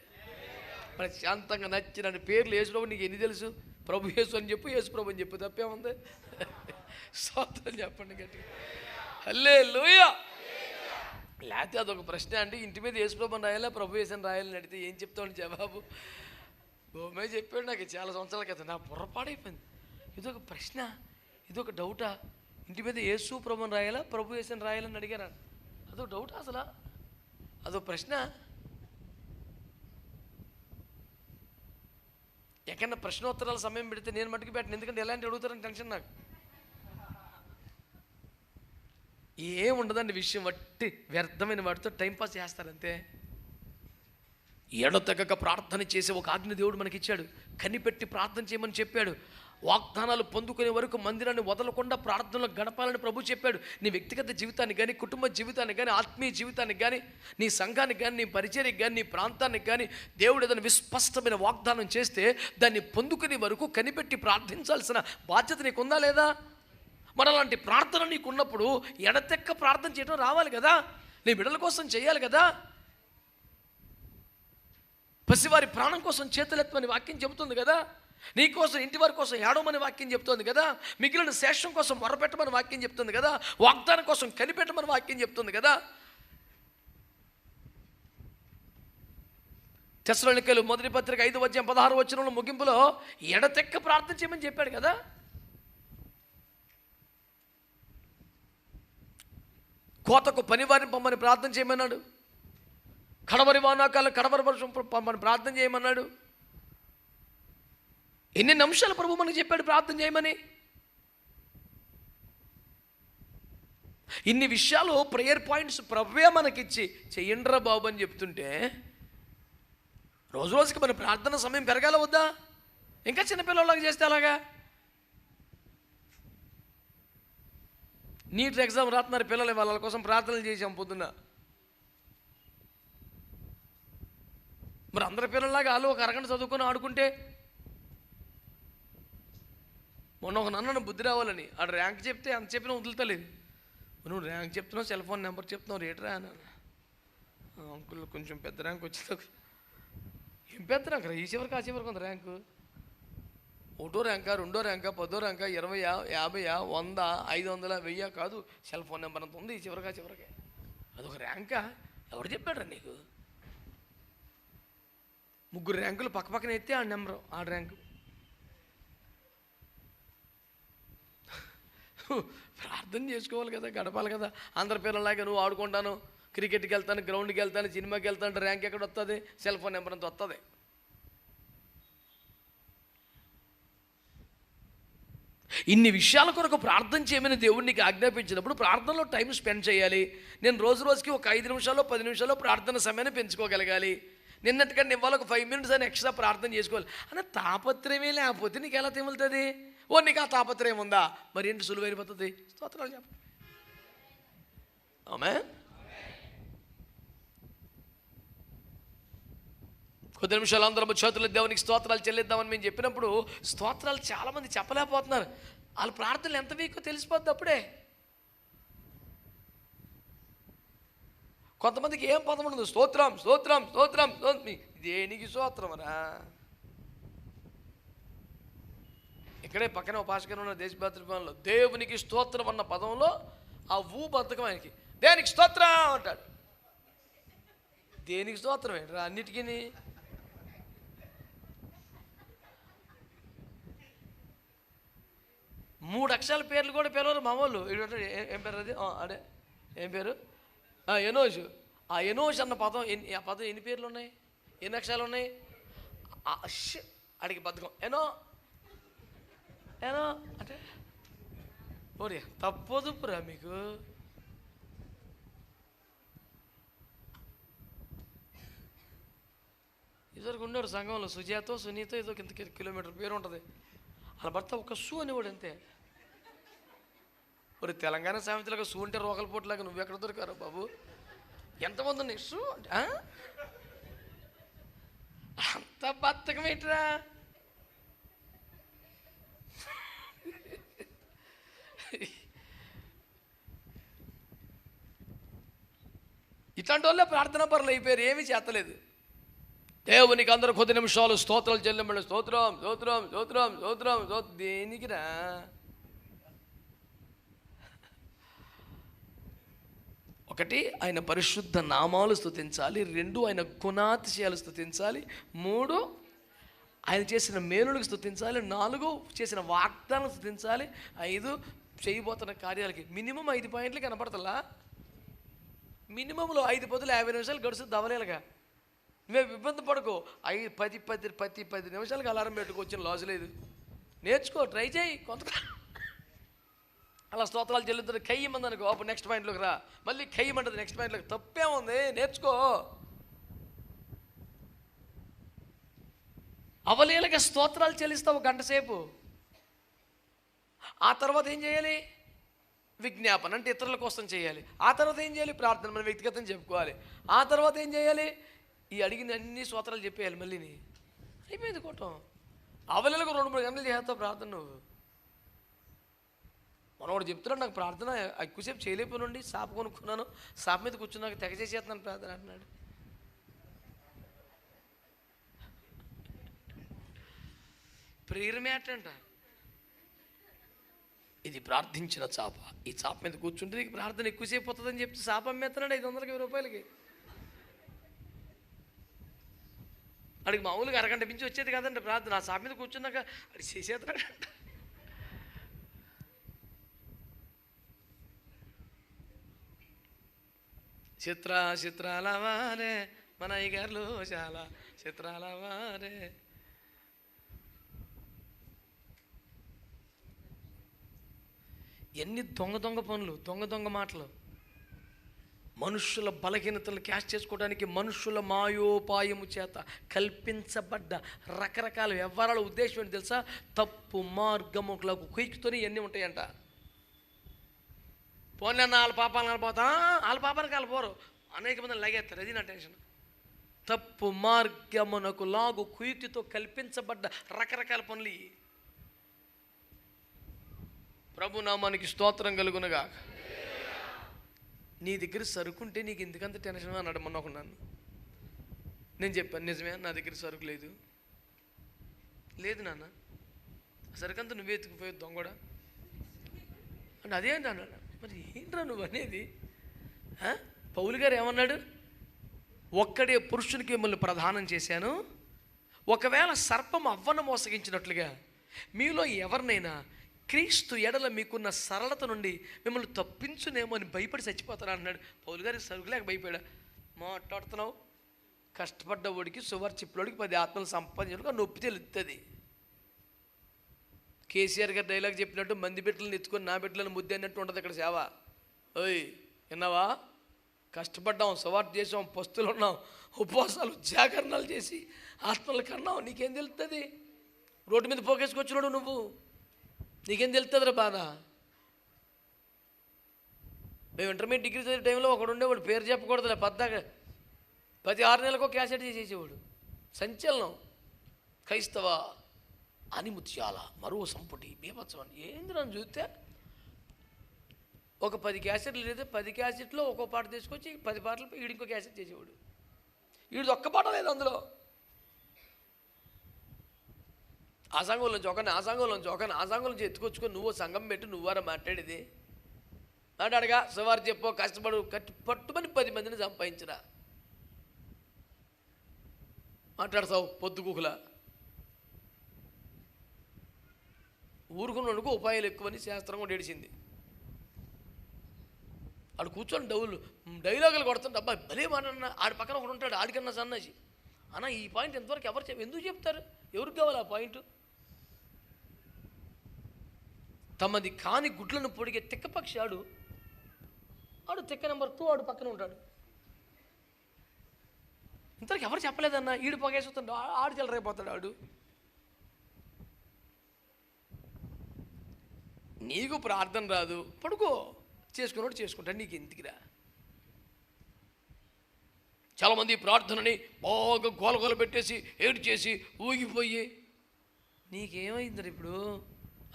ప్రశాంతంగా నచ్చిన పేర్లు యేసుప్రభు నీకు ఎన్ని తెలుసు? ప్రభు యేసు అని చెప్పు, యేసు ప్రభు అని చెప్పు, తప్పేముంది? స్తోత్రం చెప్పండి గట్టిగా, హల్లెలూయా. లేకపోతే అదొక ప్రశ్న అండి, ఇంటి మీద యేసుప్రభు అని రాయాలా ప్రభు యేసు అని రాయాలని అడిగితే ఏం చెప్తామని జవాబు గోమే చెప్పాడు. నాకు చాలా సంవత్సరాల క్రితం నా బుర్రపాడైపోయింది. ఇదొక ప్రశ్న, ఇదొక డౌటా? ఇంటి మీద యేసు ప్రభు అని రాయాలా ప్రభు యేసు అని రాయాలని అడిగాను. అదొక డౌటా అసలు? అదొక ప్రశ్న. ఎక్కడన్నా ప్రశ్నోత్తరాల సమయం పెడితే నేను మట్టుకు పెట్టను, ఎందుకంటే ఎలాంటి అడుగుతారని టెన్షన్ నాకు. ఏముండదండి విషయం, వట్టి వ్యర్థమైన వాటితో టైంపాస్ చేస్తారంతే. ఎడతెగక ప్రార్థన చేసే ఒక ఆజ్ఞ దేవుడు మనకిచ్చాడు. కనిపెట్టి ప్రార్థన చేయమని చెప్పాడు. వాగ్దానాలు పొందుకునే వరకు మందిరాన్ని వదలకుండా ప్రార్థనలో గడపాలని ప్రభు చెప్పాడు. నీ వ్యక్తిగత జీవితానికి కానీ, కుటుంబ జీవితానికి కానీ, ఆత్మీయ జీవితానికి కానీ, నీ సంఘానికి కానీ, నీ పరిచర్యకి కానీ, నీ ప్రాంతానికి కానీ దేవుడు ఏదైనా విస్పష్టమైన వాగ్దానం చేస్తే దాన్ని పొందుకునే వరకు కనిపెట్టి ప్రార్థించాల్సిన బాధ్యత నీకుందా లేదా? మరి అలాంటి ప్రార్థన నీకున్నప్పుడు ఎడతెక్క ప్రార్థన చేయడం రావాలి కదా, నీ బిడ్డల కోసం చేయాలి కదా. పసివారి ప్రాణం కోసం చేతులెత్తమని వాక్యం చెబుతుంది కదా, నీ కోసం ఇంటి వారి కోసం ఏడవమని వాక్యం చెప్తుంది కదా, మిగిలిన శేషం కోసం మొరపెట్టమని వాక్యం చెప్తుంది కదా, వాగ్దానం కోసం కనిపెట్టమని వాక్యం చెప్తుంది కదా. తెస్సలోనికీయులు మొదటి పత్రిక 5:16 ముగింపులో ఎడతెక్క ప్రార్థన చేయమని చెప్పాడు కదా. కోతకు పనివారిని పంపని ప్రార్థన చేయమన్నాడు. కడవరి వానాకాల కడవరి వర్షం పంపని ప్రార్థన చేయమన్నాడు. ఎన్ని అంశాలు ప్రభు మనకు చెప్పాడు ప్రార్థన చేయమని. ఇన్ని విషయాలు ప్రేయర్ పాయింట్స్ ప్రభువే మనకిచ్చి చెయ్యండ్రా బాబు అని చెప్తుంటే రోజు రోజుకి మన ప్రార్థన సమయం పెరగాల వద్దా? ఇంకా చిన్నపిల్లలాగా చేస్తే అలాగా? నీట్ ఎగ్జామ్ రాస్తున్నారు పిల్లలు, వాళ్ళ కోసం ప్రార్థనలు చేసాం పొద్దున్న. మరి అందరి పిల్లల్లాగా వాళ్ళు ఒక అరగంట చదువుకొని ఆడుకుంటే, మొన్న ఒక నన్ను బుద్ధి రావాలని ఆడు ర్యాంక్ చెప్తే అంత చెప్పినా వదులుతలేదు. నువ్వు ర్యాంక్ చెప్తున్నావు, సెల్ ఫోన్ నెంబర్ చెప్తున్నావు, రేటరా అని. అంకుల్ కొంచెం పెద్ద ర్యాంక్ వచ్చింది. ఏం పెద్ద ర్యాంక్ రా, ఈ చివరికి ఆ చివరికి ఉంది ర్యాంకు. 1వ ర్యాంకా, 2వ ర్యాంకా, 10వ ర్యాంకా, 20, 50, 100, 500, 1000 కాదు, సెల్ ఫోన్ నెంబర్ అంత ఉంది ఈ చివరికా చివరికి. అదొక ర్యాంకా? ఎవరు చెప్పాడ్రా నీకు? 3 ర్యాంకులు పక్క పక్కన ఎత్తే ఆ నెంబరు, ఆ ర్యాంకు. ప్రార్థన చేసుకోవాలి కదా, గడపాలి కదా. అందరి పిల్లలాగా నువ్వు ఆడుకుంటాను, క్రికెట్కి వెళ్తాను, గ్రౌండ్కి వెళ్తాను, సినిమాకి వెళ్తాను, ర్యాంక్ ఎక్కడ వస్తుంది? సెల్ ఫోన్ నెంబర్ అంత వస్తుంది. ఇన్ని విషయాల కొరకు ప్రార్థన చేయమని దేవుడు నీకు ఆజ్ఞాపించినప్పుడు ప్రార్థనలో టైం స్పెండ్ చేయాలి. నేను రోజు రోజుకి ఒక 5 నిమిషాలు 10 నిమిషాలు ప్రార్థన సమయాన్ని పెంచుకోగలగాలి. నిన్నటికంటే ఇవాళ ఒక 5 minutes అని ఎక్స్ట్రా ప్రార్థన చేసుకోవాలి అన్న తాపత్రయమే లేకపోతే నీకు ఎలా తెములుతుంది? నీకు ఆ తాపత్రయం ఉందా? మరి ఏంటి సులువైపోతుంది? స్తోత్రాలు చెప్ప. ఆమేన్. కొద్ది నిమిషాలు అందరం చేతులు దేవునికి స్తోత్రాలు చెల్లిద్దామని మేము చెప్పినప్పుడు స్తోత్రాలు చాలామంది చెప్పలేకపోతున్నారు. వాళ్ళ ప్రార్థనలు ఎంత వీకో తెలిసిపోద్ది అప్పుడే. కొంతమందికి ఏం పదం ఉండదు, స్తోత్రం స్తోత్రం స్తోత్రం దేనికి స్తోత్రం రా. ఇక్కడే పక్కన ఒక భాషకరం ఉన్న దేశభద్రలో దేవునికి స్తోత్రం అన్న పదంలో ఆ బద్ధకం ఆయనకి. దేనికి స్తోత్రం అంటాడు. దేనికి స్తోత్రం ఏంట్రా అన్నిటికీ. 3 అక్షరాల పేర్లు కూడా పిలవరు మా వాళ్ళు. ఏం పేరు అది? అదే ఏం పేరు? ఎనోషు. ఆ ఎనోష్ అన్న పదం ఆ పదం ఎన్ని పేర్లు ఉన్నాయి, ఎన్ని అక్షరాలు ఉన్నాయి? అడిగి బద్ధకం. ఏనో అంటే ఓరే తప్పదుపురా మీకు. ఇదివరకు ఉన్నాడు సంఘంలో సుజాతో సునీతో ఏదో కింద కిలోమీటర్ పేరు ఉంటుంది. అలా భర్త ఒక షూ అనేవాడు అంతే. మరి తెలంగాణ సామెతలాగా షూ అంటే రోకల పోట్లాగా నువ్వు ఎక్కడ దొరికారు బాబు? ఎంతమంది ఉన్నాయి షూ అంటే? అంత బద్ధకం ఏంట్రా? ఇట్లాంటి వాళ్ళే ప్రార్థనా పరులు అయిపోయారు, ఏమీ చేస్తలేదు. దేవునికి అందరూ కొద్ది నిమిషాలు స్తోత్రాలు చెల్లించండి. స్తోత్రం స్తోత్రం స్తోత్రం స్తోత్రం దేనికిరా? ఒకటి, ఆయన పరిశుద్ధ నామాలు స్తుతించాలి. 2, ఆయన గుణాతిశయాలు స్తుతించాలి. 3, ఆయన చేసిన మేలులకు స్తుతించాలి. 4, చేసిన వాగ్దానం స్తుతించాలి. 5, చేయబోతున్న కార్యాలకి మినిమం 5 పాయింట్లు కనపడతలా. మినిమంలో 5 బదులు 50 నిమిషాలు గడుస్తుంది దవలేలుగా. నువ్వే ఇబ్బంది పడుకో. 10 నిమిషాలకి అలారం పెట్టుకొచ్చిన లాస్ లేదు. నేర్చుకో, ట్రై చేయి. కొంత అలా స్తోత్రాలు చెల్లుతుంది. కయ్యమంది అనుకో, అప్పుడు నెక్స్ట్ పాయింట్లోకి రా. మళ్ళీ కయ్యమంటుంది నెక్స్ట్ పాయింట్లోకి. తప్పే ఉంది, నేర్చుకో. అవలీలగా స్తోత్రాలు చెల్లిస్తావు గంట సేపు. ఆ తర్వాత ఏం చేయాలి? విజ్ఞాపన, అంటే ఇతరుల కోసం చేయాలి. ఆ తర్వాత ఏం చేయాలి? ప్రార్థన, మన వ్యక్తిగతం చెప్పుకోవాలి. ఆ తర్వాత ఏం చేయాలి? ఈ అడిగిన అన్ని స్తోత్రాలు చెప్పేయాలి. మళ్ళీని అయిపోయింది కూటం. అవలీలకు 2-3 గంటలు చేస్తావు ప్రార్థన నువ్వు. మనవాడు చెప్తున్నాడు, నాకు ప్రార్థన ఎక్కువసేపు చేయలేకపోయినండి, సాప కొనుక్కున్నాను, సాప మీద కూర్చున్నాక తెగ చేసేస్తున్నాను ప్రార్థన అంటున్నాడు. ప్రేయర్ మ్యాట్ అంట ఇది. ప్రార్థించిన చాప, ఈ చాప మీద కూర్చుంటే నీకు ప్రార్థన ఎక్కువసేపు అవుతుందని చెప్తే చాప అమ్మేస్తున్నాడు 520 రూపాయలకి. అడిగి మామూలుగా అరగంట మించి వచ్చేది కదండి ప్రార్థన. ఆ చాప మీద కూర్చున్నాక అది చేసేస్తున్నాడంట. చిత్రాల వారే మన అయ్యగారులు చాలా చిత్రాల వారే. ఎన్ని దొంగ పనులు, దొంగ మాటలు. మనుషుల బలహీనతలు క్యాష్ చేసుకోవడానికి మనుషుల మాయోపాయము చేత కల్పించబడ్డ రకరకాల వ్యవహారాల ఉద్దేశం ఏంటి తెలుసా? తప్పు మార్గములకు కుయిక్తోనే ఇవన్నీ ఉంటాయంట. పోనీ అన్న వాళ్ళ పాపాలను వెళ్ళిపోతా, వాళ్ళ పాపానికి వెళ్ళిపోరు, అనేక మందిని లాగేస్తారు. అది నా టెన్షన్. తప్పు మార్గమునకు లాగు కుయుక్తితో కల్పించబడ్డ రకరకాల పనులు. ప్రభు నామానికి స్తోత్రం కలుగునుగా. నీ దగ్గర సరుకుంటే నీకు ఎందుకంత టెన్షన్ అన్నాడు మొన్న ఒక నన్ను. నేను చెప్పాను, నిజమే నా దగ్గర సరుకు లేదు. లేదు నాన్న, సరుకంతా నువ్వే ఎత్తుకుపోయే దొంగడా అంటే అదేంటి అన్నాడు. మరి ఏంట్రా నువ్వు అనేది? పౌలు గారు ఏమన్నాడు? ఒక్కడే పురుషునికి మిమ్మల్ని ప్రదానం చేశాను, ఒకవేళ సర్పం అవ్వను మోసగించినట్లుగా మీలో ఎవరినైనా క్రీస్తు ఎడల మీకున్న సరళత నుండి మిమ్మల్ని తప్పించునేమో అని భయపడి చచ్చిపోతారా అన్నాడు. పౌలు గారికి సరుకులేక భయపడా. మాట్లాడుతున్నావు, కష్టపడ్డ వాడికి సువర్ చిప్పులోడికి 10 ఆత్మలు సంపాదించడానికి నొప్పి తెలుస్తుంది. కేసీఆర్ గారు డైలాగ్ చెప్పినట్టు మంది బిడ్డలను ఎత్తుకొని నా బిడ్డలను ముద్ద అన్నట్టు ఉంటుంది ఇక్కడ సేవ. ఓయ్ విన్నావా? కష్టపడ్డాం, సువార్త చేసాం, పస్తులు ఉన్నాం, ఉపవాసాలు జాగరణాలు చేసి ఆత్మలు కన్నాం. నీకేం తెలుస్తుంది? రోడ్డు మీద పోకేసుకొచ్చినాడు నువ్వు, నీకేం తెలుస్తుందిరా బాధ? మేము ఇంటర్మీడియట్ డిగ్రీ చదివే టైంలో ఒకడు ఉండేవాడు, పేరు చెప్పకూడదులే, ప్రతి 6 నెలలకు క్యాసెట్ చేసేవాడు. సంచలనం. క్రైస్తవ ఆనిముత్యాల మరో సంపుటి బీభత్సం. ఏంది నన్ను చూస్తే ఒక 10 క్యాసెట్లు లేదా 10 క్యాసెట్లో ఒక్కో పాట తీసుకొచ్చి 10 పాటలు వీడు ఇంకో క్యాసెట్ చేసేవాడు. వీడిది ఒక్క పాట లేదు అందులో. ఆ సంఘంలోంచి ఒకరిని ఎత్తుకొచ్చుకొని నువ్వు సంఘం పెట్టి నువ్వారా మాట్లాడేది మాట్లాడగా సువారు చెప్పో కష్టపడు పట్టుమని 10 మందిని సంపాదించరా మాట్లాడతావు పొద్దుగుకులా. ఊరుకున్నోడుకు ఉపాయాలు ఎక్కువని శాస్త్రం కూడా ఏడిచింది. ఆడు కూర్చొని డైలాగులు కొడుతుంటే అబ్బా భలే మాటన్నా. ఆడి పక్కన ఒకడు ఉంటాడు ఆడికన్నా సన్నాసి. అన్న ఈ పాయింట్ ఎంతవరకు ఎందుకు చెప్తారు? ఎవరికి కావాలి ఆ పాయింట్? తమది కాని గుడ్లను పొడిగే తిక్కపక్షి ఆడు తిక్క నెంబర్ 2 ఆడు పక్కన ఉంటాడు. ఇంతవరకు ఎవరు చెప్పలేదన్నా. ఈడు పొగేసుతుంటాడు ఆడు చెలరైపోతాడు ఆడు. నీకు ప్రార్థన రాదు పడుకో, చేసుకున్నాడు చేసుకుంటాడు, నీకు ఎందుకురా? చాలామంది ప్రార్థనని బాగా గోలగోల పెట్టేసి ఏడు చేసి ఊగిపోయి నీకేమైంది ఇప్పుడు?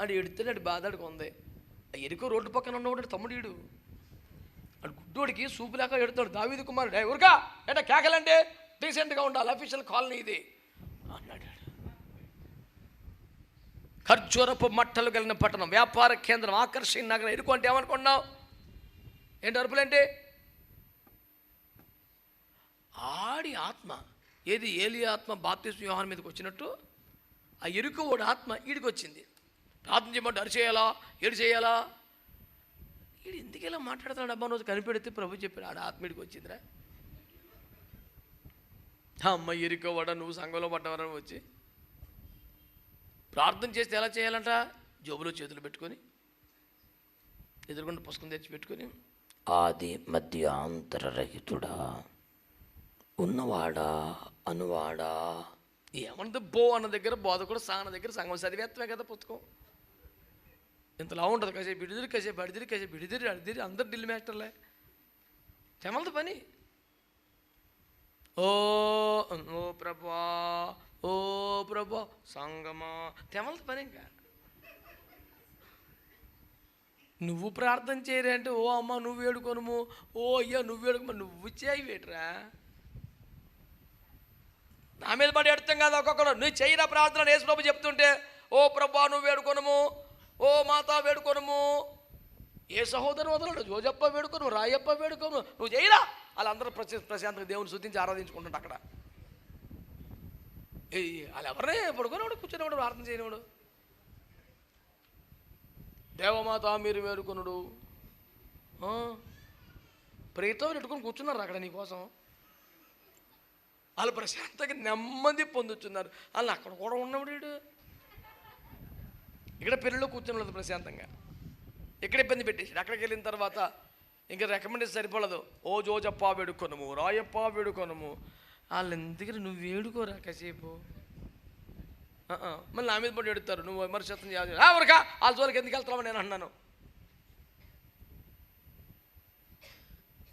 ఆడు ఎడితే ఆడు బాధాడుకు ఉంది. ఆ ఎరుకో రోడ్డు పక్కన ఉన్నవాడు తమ్ముడు ఆడు గుడ్డోడికి సూపు లేక ఎడతాడు. దావీదు కుమారుడు ఎవరుగా ఏటా కేకలంటే డీసెంట్గా ఉండాలి, అఫీషియల్ కాలనీ ఇది అన్నాడు. ఖర్జూరపు మట్టలు కలిగిన పట్టణం, వ్యాపార కేంద్రం, ఆకర్షణ నగరం. ఎరుకు అంటే ఏమనుకున్నావు? ఏంటి అరుపులేంటి? ఆడి ఆత్మ ఏది ఏలి ఆత్మ బాప్తిస్మ యోహాను మీదకి వచ్చినట్టు ఆ ఎరుకు వాడి ఆత్మ ఈడికి వచ్చింది. ప్రార్థన చేయమంటే అరి చేయాలా ఏడు చేయాలా? ఈడు ఎందుకు ఇలా మాట్లాడుతున్నాడు? అబ్బా రోజు కనిపెడితే ప్రభు చెప్పాడు ఆడ ఆత్మీడికి వచ్చిందిరా. అమ్మ ఎరుకోవాడ నువ్వు సంఘంలో పడ్డవరని వచ్చి ప్రార్థన చేస్తే ఎలా చేయాలంట? జోబులో చేతులు పెట్టుకొని ఎదురుకుండా పుస్తకం తెచ్చి పెట్టుకొని ఆది మధ్యాంతరరహితుడా ఉన్నవాడా అనువాడా ఏమంటే బో అన్న దగ్గర బోధకుడు సాన దగ్గర సంఘం చదివేత్తమే కదా పుస్తకం. ఇంతలా ఉంటుంది. కాసేపు బిడిదిరి కాసేపు అడిదిరి కాసేపు బిడిదిరి అడిదిరి అందరు ఢిల్లీ మాస్టర్లే. చెమలది పని. ఓ ఓ ప్రభా ఓ ప్రభా సంగమా తెమలది పని. ఇంకా నువ్వు ప్రార్థన చేయరే అంటే ఓ అమ్మ నువ్వు వేడుకోను, ఓ అయ్యా నువ్వు వేడుకో, నువ్వు చేయి వేటరా. నా మీద పడి ఎడతాం కదా ఒక్కొక్కడు. నువ్వు చేయరా ప్రార్థన యేసు ప్రభు చెప్తుంటే ఓ ప్రభా నువ్వు వేడుకోను, ఓ మాత వేడుకోను, ఏ సహోదరు వదలడు, జోజప్ప వేడుకోను, రాయప్ప వేడుకోను, నువ్వు చేయరా. వాళ్ళందరూ ప్రశాంతంగా దేవుని శుద్ధించి ఆరాధించుకుంటాడు అక్కడ. వాళ్ళు ఎవరినే పడుకునేవాడు కూర్చునేవాడు ప్రార్థన చేయనివాడు. దేవమాత మీరు వేడుకొనుడు ప్రేతో పెట్టుకొని కూర్చున్నారు అక్కడ నీకోసం. వాళ్ళు ప్రశాంతంగా నెమ్మది పొందుతున్నారు. వాళ్ళు అక్కడ కూడా ఉన్నవాడు. ఇక్కడ పెళ్ళిలో కూర్చున్నది ప్రశాంతంగా. ఎక్కడ ఇబ్బంది పెట్టేసాడు. అక్కడికి వెళ్ళిన తర్వాత ఇంకా రికమెండేషన్ సరిపోలేదు. ఓ జోజప్ప వేడుకొనము, రాయప్ప వేడుకొనము. వాళ్ళు ఎందుకు నువ్వు వేడుకోరా కాసేపు. మళ్ళీ నా మీద పడి ఎడుతారు. నువ్వు విమర్శితం చేయాలి ఎవరికా వాళ్ళ జోలికి ఎందుకు వెళ్తావు నేను అన్నాను.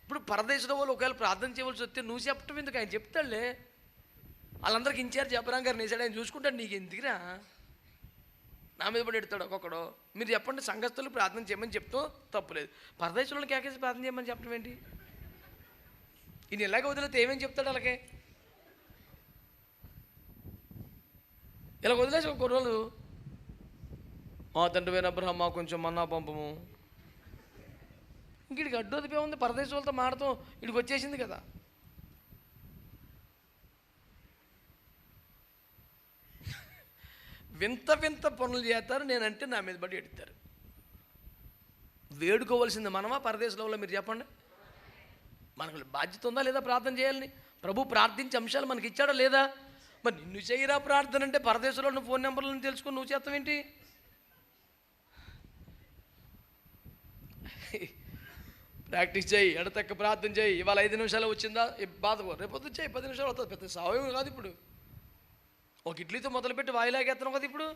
ఇప్పుడు పరదేశంలో వాళ్ళు ఒకవేళ ప్రార్థన చేయవలసి వస్తే నువ్వు చెప్పటం ఎందుకు? ఆయన చెప్తాడులే. వాళ్ళందరికీ ఇన్ఛార్జ్ అబ్రాం గారు నేసాడు, ఆయన చూసుకుంటాడు. నీకు ఎందుకురా నా మీద పడి ఎడతాడు ఒక్కొక్కడు. మీరు చెప్పండి సంఘస్థులు ప్రార్థన చేయమని చెప్తూ తప్పులేదు. పరదేశంలో కేకేసి ప్రార్థన చేయమని చెప్పడం ఏంటి? ఈయన ఎలాగ వదిలేతే ఏమేమి చెప్తాడు అలాగే? ఇలా వదిలేసి ఒక రోజు మా తండ్రి పోయిన అబ్రహమ్మ కొంచెం మన్నా పంపము. ఇంక అడ్డు వదిపే ఉంది. పరదేశం వాళ్ళతో మాడతాం ఇడికి వచ్చేసింది కదా. వింత వింత పనులు చేస్తారు. నేనంటే నా మీద పడి ఎడతారు. వేడుకోవాల్సింది మనమా పరదేశంలో? మీరు చెప్పండి. మనకు బాధ్యత ఉందా లేదా ప్రార్థన చేయాలని? ప్రభు ప్రార్థించే అంశాలు మనకి ఇచ్చాడా లేదా? మరి నిన్ను చేయరా ప్రార్థన అంటే పరదేశంలో నువ్వు ఫోన్ నెంబర్లను తెలుసుకొని నువ్వు చేస్తావేంటి? ప్రాక్టీస్ చేయి, ఎడతెక్క ప్రార్థన చేయి. ఇవాళ 5 నిమిషాలు వచ్చిందా బాధపో, రేపొద్దు చేయి 10 నిమిషాలు అవుతుంది. పెద్ద సాయం కాదు. ఇప్పుడు ఒక ఇడ్లీతో మొదలుపెట్టి వాయిలాగేస్తున్నావు కదా. ఇప్పుడు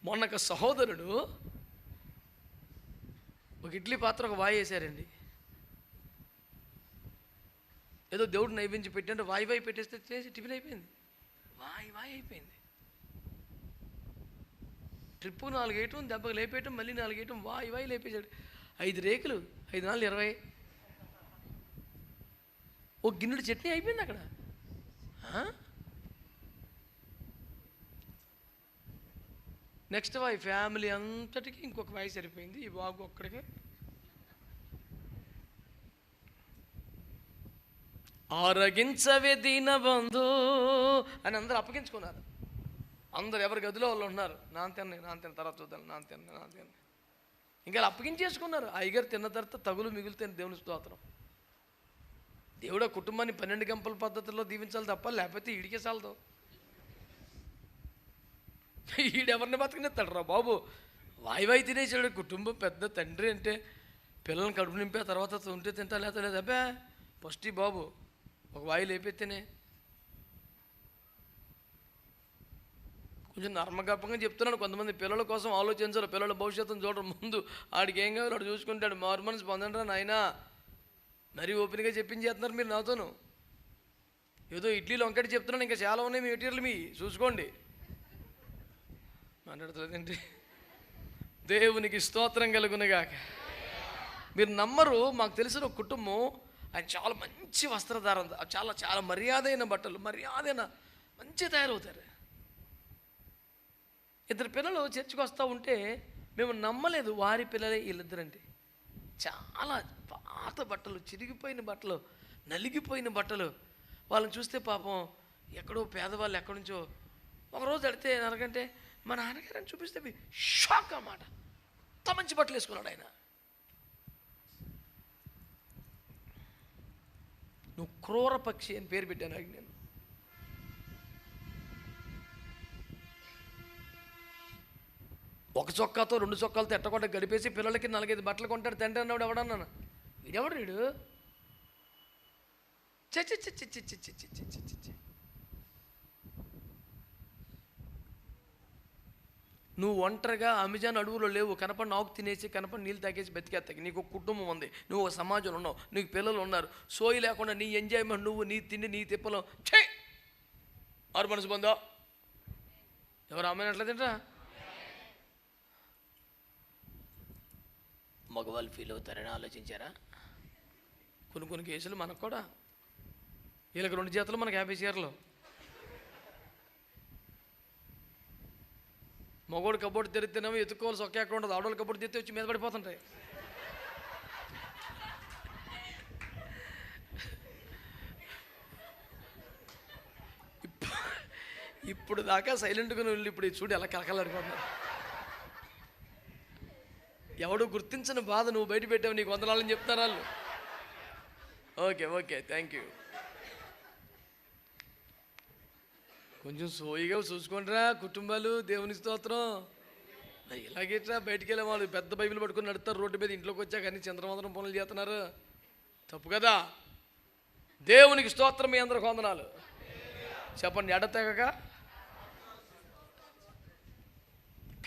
మొన్న ఒక సహోదరుడు ఒక ఇడ్లీ పాత్ర ఒక వాయి వేసారండి. ఏదో దేవుడు నైవేద్యం పెట్టంటే వాయి పెట్టేస్తే చేసి టిఫిన్ అయిపోయింది. వాయి అయిపోయింది. ట్రిప్పు 4 వేయటం, దెబ్బకు లేపేయటం, మళ్ళీ 4 వేయటం, వాయి లేపేశాడు. 5 రేకులు, 5 4 20. ఒక గిన్నెడు చట్నీ అయిపోయింది అక్కడ. నెక్స్ట్ వాయి ఫ్యామిలీ అంతటికి ఇంకొక వాయి సరిపోయింది. ఈ బాబు ఒక్కడికే. ఆరగించవే దీనబంధు అని అందరూ అప్పగించుకున్నారు. అందరు ఎవరి గదిలో వాళ్ళు ఉన్నారు. నాన్న తర్వాత చూద్దాం, నాన్న ఇంకా అప్పగించేసుకున్నారు. అయ్యగారు తిన్న తర్వాత తగులు మిగులుతే దేవుని స్తోత్రం. దేవుడు కుటుంబాన్ని 12 గంపల పద్ధతిలో దీవించాలి తప్ప, లేకపోతే ఈడికే చాలదు. ఈడెవరిని బతకనిస్తాడు రా బాబు. వాయి తినేసాడు. కుటుంబం పెద్ద తండ్రి అంటే పిల్లల్ని కడుపు నింపే తర్వాత ఉంటే తింటా లేదా అబ్బా ఫస్ట్ ఈ బాబు ఒక వాయి లేపెత్తేనే. కొంచెం నర్మగర్భంగా చెప్తున్నాను. కొంతమంది పిల్లల కోసం ఆలోచించారు, పిల్లల భవిష్యత్తును చూడరు. ముందు ఆడికి ఏం కావాలి వాడు చూసుకుంటాడు. మారు మనసు పొందండి రా నాయనా. మరీ ఓపెన్గా చెప్పించేస్తున్నారు మీరు నాతోను. ఏదో ఇడ్లీలో వంకటి చెప్తున్నాను, ఇంకా చాలా ఉన్నాయి మీ మెటీరియల్ మీ చూసుకోండి. మాట్లాడుతుందండి. దేవునికి స్తోత్రం కలుగునుగాక. మీరు నమ్మరు, మాకు తెలిసిన ఒక కుటుంబం, ఆయన చాలా మంచి వస్త్రధారణ, చాలా చాలా మర్యాదైన బట్టలు, మర్యాదైన మంచి తయారవుతారు. 2 పిల్లలు చర్చికి వస్తూ ఉంటే మేము నమ్మలేదు వారి పిల్లలే వీళ్ళిద్దరంటే. చాలా పాత బట్టలు, చిరిగిపోయిన బట్టలు, నలిగిపోయిన బట్టలు. వాళ్ళని చూస్తే పాపం ఎక్కడో పేదవాళ్ళు ఎక్కడి నుంచో ఒకరోజు అడితే నరకంటే మా నాన్నగారని చూపిస్తే షాక్ అన్నమాట. అంత మంచి బట్టలు వేసుకున్నాడు ఆయన. నువ్వు క్రూర పక్షి అని పేరు పెట్టాను ఆయన. నేను ఒక చొక్కాతో 2 చొక్కాలతో ఎట్టకొట్ట గడిపేసి పిల్లలకి 4-5 బట్టలు కొంటాడు తండ్రి అన్నాడు. ఎవడన్నాను వీడెవడు వీడు? చచ్చి నువ్వు ఒంటరిగా అమెజాన్ అడవులో లేవు. కనపడి నాకు తినేసి, కనపడి నీళ్ళు తాగేసి బతికేస్తాకి. నీకు ఒక కుటుంబం ఉంది, నువ్వు ఒక సమాజంలో ఉన్నావు, నీకు పిల్లలు ఉన్నారు. సోయి లేకుండా నీ ఎంజాయ్మెంట్, నువ్వు నీ తిండి నీ తిప్పలో చే ఆరు మనసు పొందా. ఎవరు అమ్మాయినట్లే తింటా? మగవాళ్ళు ఫీల్ అవుతారని ఆలోచించారా? కొన్ని కేసులు మనకు కూడా. వీళ్ళకి 2 జతలు, మనకు 50 చీరలు. మగోడు కబోర్డు తెరిస్తేనేమో ఎత్తుకోవాల్సి ఒకే అక్కడ ఉండదు. ఆడవాళ్ళు కబోర్డు తెరిస్తే వచ్చి మీద పడిపోతుంటాయి. ఇప్పుడు దాకా సైలెంట్గా వెళ్ళి ఇప్పుడు చూడు ఎలా కలకలాడిపోతున్నారు. ఎవడు గుర్తించిన బాధ నువ్వు బయట పెట్టావు, నీకు వందనాలని చెప్తారు వాళ్ళు. Okay thank you. కొంచెం సోయిగా చూసుకుంటారా కుటుంబాలు. దేవుని స్తోత్రం. మరి ఇలాగేట్రా బయటికి వెళ్ళే వాళ్ళు పెద్ద బైబిల్ పట్టుకుని నడుస్తారు రోడ్డు మీద. ఇంట్లోకి వచ్చాక అన్ని చంద్రమందరం పనులు చేస్తున్నారు. తప్పు కదా. దేవునికి స్తోత్రం. మీ అందరికి వందనాలు చెప్పండి. ఎడతెగక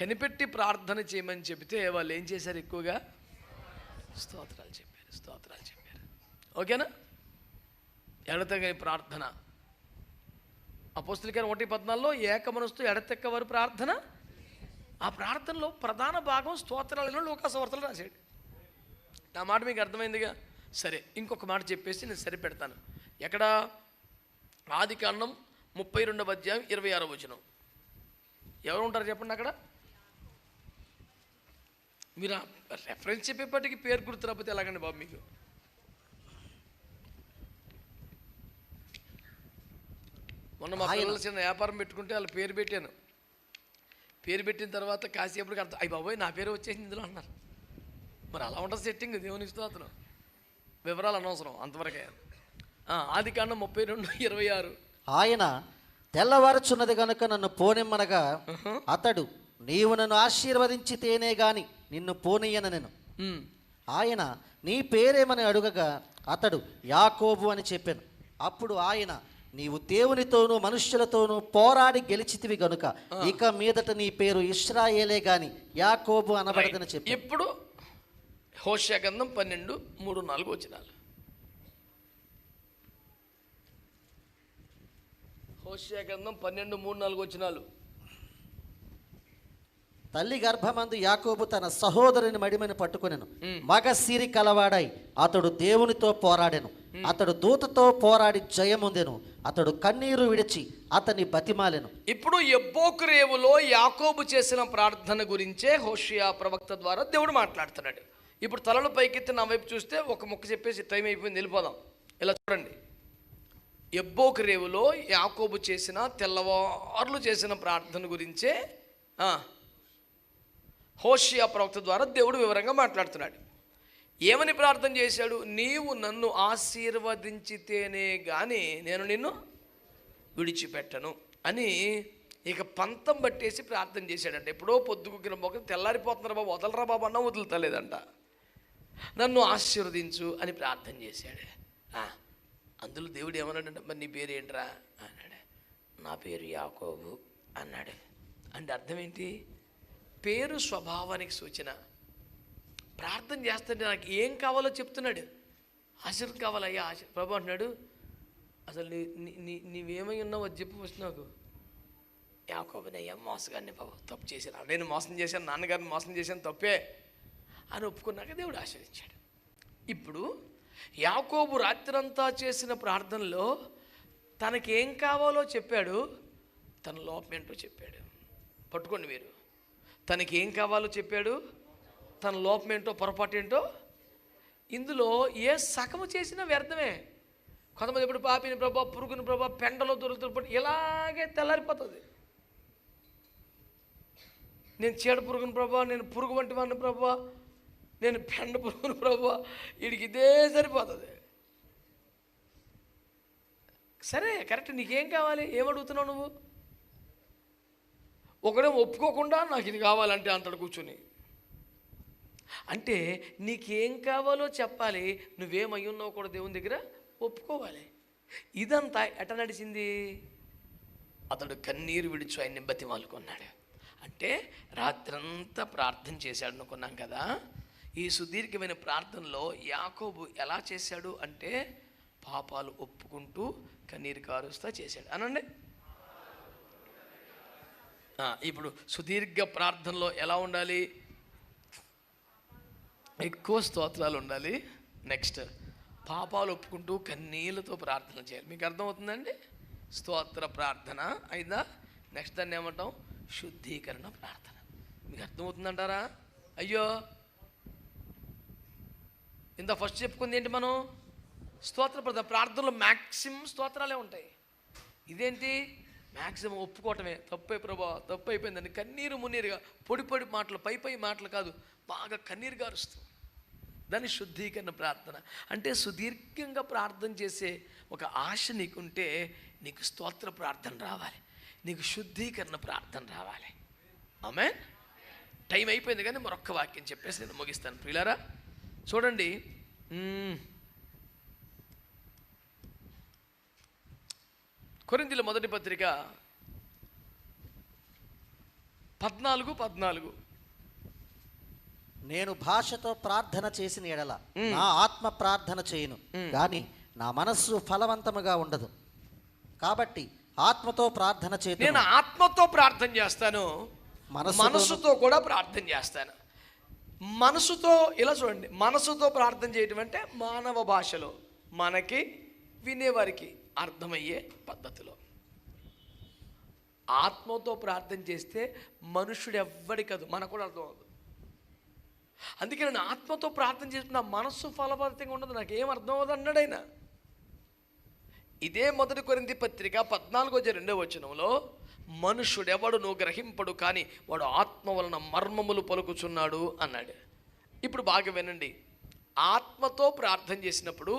కనిపెట్టి ప్రార్థన చేయమని చెబితే వాళ్ళు ఏం చేశారు? ఎక్కువగా స్తోత్రాలు చెప్పారు. ఓకేనా? ఎడతెగని ప్రార్థన. అపోస్తలుల కార్యం 1:14 ఏక మనసుతో ఎడతెక్కవారు ప్రార్థన. ఆ ప్రార్థనలో ప్రధాన భాగం స్తోత్రాలను లూకాసువార్తలో రాశాడు. నా మాట మీకు అర్థమైందిగా? సరే, ఇంకొక మాట చెప్పేసి నేను సరిపెడతాను. ఎక్కడ? ఆదికాండం 32వ అధ్యాయం 26వ వచనం. ఎవరు ఉంటారు చెప్పండి అక్కడ? మీరు రెఫరెన్స్ చెప్పేప్పటికీ పేరు గుర్తు రాకపోతే ఎలాగండి బాబు మీకు? మొన్న మా పిల్లలు చిన్న వ్యాపారం పెట్టుకుంటే వాళ్ళ పేరు పెట్టాను. పేరు పెట్టిన తర్వాత కాసేపటికి అర్థం అయ్యి బాబోయ్ నా పేరు వచ్చేసింది ఇందులో అన్నారు. మరి అలా ఉంటుంది సెట్టింగ్. దేవుని స్తోత్రం. వివరాలు అనవసరం అంతవరకే. ఆదికాండం 32:26. ఆయన తెల్లవారుచున్నది కనుక నన్ను పోనిమ్మనగా అతడు నీవు నన్ను ఆశీర్వదించితేనే గాని నిన్ను పోనీయను నేను. ఆయన నీ పేరేమని అడుగగా అతడు యాకోబు అని చెప్పాను. అప్పుడు ఆయన నీవు దేవునితోనూ మనుష్యులతోనూ పోరాడి గెలిచితివి గనుక ఇక మీదట నీ పేరు ఇశ్రాయేలే గాని యాకోబు అనబడదని చెప్పి. ఇప్పుడు హోషేయ గ్రంథం 12:3-4 వచనాలు. హోషేయ గ్రంథం 12:3-4 వచనాలు. తల్లి గర్భమందు యాకోబు తన సహోదరుని మడిమని పట్టుకొనెను. మగ సిరి కలవాడై అతడు దేవునితో పోరాడెను. అతడు దూతతో పోరాడి జయముందెను. అతడు కన్నీరు విడిచి అతని బతిమాలెను. ఇప్పుడు యబ్బోకు యాకోబు చేసిన ప్రార్థన గురించే హోషేయ ప్రవక్త ద్వారా దేవుడు మాట్లాడుతున్నాడు. ఇప్పుడు తలలు పైకెత్తి నా వైపు చూస్తే ఒక ముక్క చెప్పేసి టైం అయిపోయింది, వెళ్ళిపోదాం. ఇలా చూడండి, యబ్బోకు యాకోబు చేసిన తెల్లవార్లు చేసిన ప్రార్థన గురించే హోషేయ ప్రవక్త ద్వారా దేవుడు వివరంగా మాట్లాడుతున్నాడు. ఏమని ప్రార్థన చేశాడు? నీవు నన్ను ఆశీర్వదించితేనే కానీ నేను నిన్ను విడిచిపెట్టను అని ఇక పంతం పట్టేసి ప్రార్థన చేశాడంట. ఎప్పుడో పొద్దుగుకిన మొక్క తెల్లారిపోతున్నారు బాబు, వదలరా బాబు అన్న వదులుతలేదంట. నన్ను ఆశీర్వదించు అని ప్రార్థన చేశాడు. అందులో దేవుడు ఏమన్నాడంటే, మరి నీ పేరు ఏంట్రా అన్నాడు. నా పేరు యాకోబు అన్నాడు. అంటే అర్థం ఏంటి? పేరు స్వభావానికి సూచన. ప్రార్థన చేస్తుంటే నాకు ఏం కావాలో చెప్తున్నాడు. ఆశీర్వాదం కావాలయ్యా, ప్రభు అంటున్నాడు, అసలు నీవేమై ఉన్నావు అది చెప్పు ఫస్ట్ నాకు. యాకోబునయ్యా మోసగాన్ని బాబు, తప్పు చేశాను, నేను మోసం చేశాను, నాన్నగారిని మోసం చేశాను, తప్పే అని ఒప్పుకున్నాక దేవుడు ఆశీర్వదించాడు. ఇప్పుడు యాకోబు రాత్రంతా చేసిన ప్రార్థనలో తనకేం కావాలో చెప్పాడు, తన లోపం ఏంటో చెప్పాడు. పట్టుకోండి మీరు, తనకి ఏం కావాలో చెప్పాడు, తన లోపం ఏంటో పొరపాటు ఏంటో. ఇందులో ఏ సగము చేసినా వ్యర్థమే. కొంతమంది ఇప్పుడు పాపిని ప్రభా, పురుగుని ప్రభా, పెండలో దొరుకుతున్నప్పుడు ఇలాగే తెల్లారిపోతుంది. నేను చీడ పురుగుని ప్రభా, నేను పురుగు వంటి వాడిని ప్రభా, నేను పెండ పురుగుని ప్రభా, వీడికి ఇదే సరిపోతుంది. సరే కరెక్ట్, నీకేం కావాలి, ఏమడుగుతున్నావు నువ్వు? ఒకడే ఒప్పుకోకుండా నాకు ఇది కావాలంటే అంటాడు కూర్చొని. అంటే నీకేం కావాలో చెప్పాలి, నువ్వేమై ఉన్నావు కూడా దేవుని దగ్గర ఒప్పుకోవాలి. ఇదంతా ఎట నడిచింది? అతడు కన్నీరు విడిచి ఆయన్ని బతిమాలుకున్నాడు. అంటే రాత్రంతా ప్రార్థన చేశాడు అనుకున్నాం కదా. ఈ సుదీర్ఘమైన ప్రార్థనలో యాకోబు ఎలా చేశాడు అంటే పాపాలు ఒప్పుకుంటూ కన్నీరు కారుస్తా చేశాడు అనండి. ఇప్పుడు సుదీర్ఘ ప్రార్థనలో ఎలా ఉండాలి? ఎక్కువ స్తోత్రాలు ఉండాలి. నెక్స్ట్ పాపాలు ఒప్పుకుంటూ కన్నీళ్ళతో ప్రార్థన చేయాలి. మీకు అర్థమవుతుందండి? స్తోత్ర ప్రార్థన అయిందా? నెక్స్ట్ దాన్ని ఏమంటాం? శుద్ధీకరణ ప్రార్థన. మీకు అర్థమవుతుందంటారా? అయ్యో ఇంత ఫస్ట్ చెప్పుకుంది ఏంటి మనం? స్తోత్ర ప్రార్థన. ప్రార్థనలో మ్యాక్సిమం స్తోత్రాలే ఉంటాయి. ఇదేంటి? మ్యాక్సిమం ఒప్పుకోవటమే. తప్పే ప్రభా, తప్పు అయిపోయిందని కన్నీరు మున్నీరుగా, పొడి పొడి మాటలు, పై పై మాటలు కాదు, బాగా కన్నీరు గారుస్తూ. దాన్ని శుద్ధీకరణ ప్రార్థన అంటే. సుదీర్ఘంగా ప్రార్థన చేసే ఒక ఆశ నీకుంటే నీకు స్తోత్ర ప్రార్థన రావాలి, నీకు శుద్ధీకరణ ప్రార్థన రావాలి. ఆమేన్. టైం అయిపోయింది కానీ మరొక్క వాక్యం చెప్పేసి నేను ముగిస్తాను. ప్రియులారా చూడండి, కొరింథీయుల మొదటి పత్రిక 14:14. నేను భాషతో ప్రార్థన చేసిన ఎడల నా ఆత్మ ప్రార్థన చేయను, కానీ నా మనస్సు ఫలవంతముగా ఉండదు. కాబట్టి ఆత్మతో ప్రార్థన చేస్తాను. నేను ఆత్మతో ప్రార్థన చేస్తాను, మనసుతో కూడా ప్రార్థన చేస్తాను. మనసుతో ఇలా చూడండి, మనసుతో ప్రార్థన చేయటం అంటే మానవ భాషలో మనకి వినేవారికి అర్థమయ్యే పద్ధతిలో. ఆత్మతో ప్రార్థన చేస్తే మనుషుడు ఎవ్వడి కాదు, మనకు కూడా అర్థం అవుతుంది. అందుకే నేను ఆత్మతో ప్రార్థన చేస్తే నా మనస్సు ఫలవంతంగా ఉండదు, నాకు ఏం అర్థం అవ్వదు అన్నాడు ఆయన. ఇదే మొదటి కొరింథీ పత్రిక 14:2 మనుషుడెవడును గ్రహింపడు, కానీ వాడు ఆత్మ వలన మర్మములు పలుకుచున్నాడు అన్నాడు. ఇప్పుడు బాగా వినండి, ఆత్మతో ప్రార్థన చేసినప్పుడు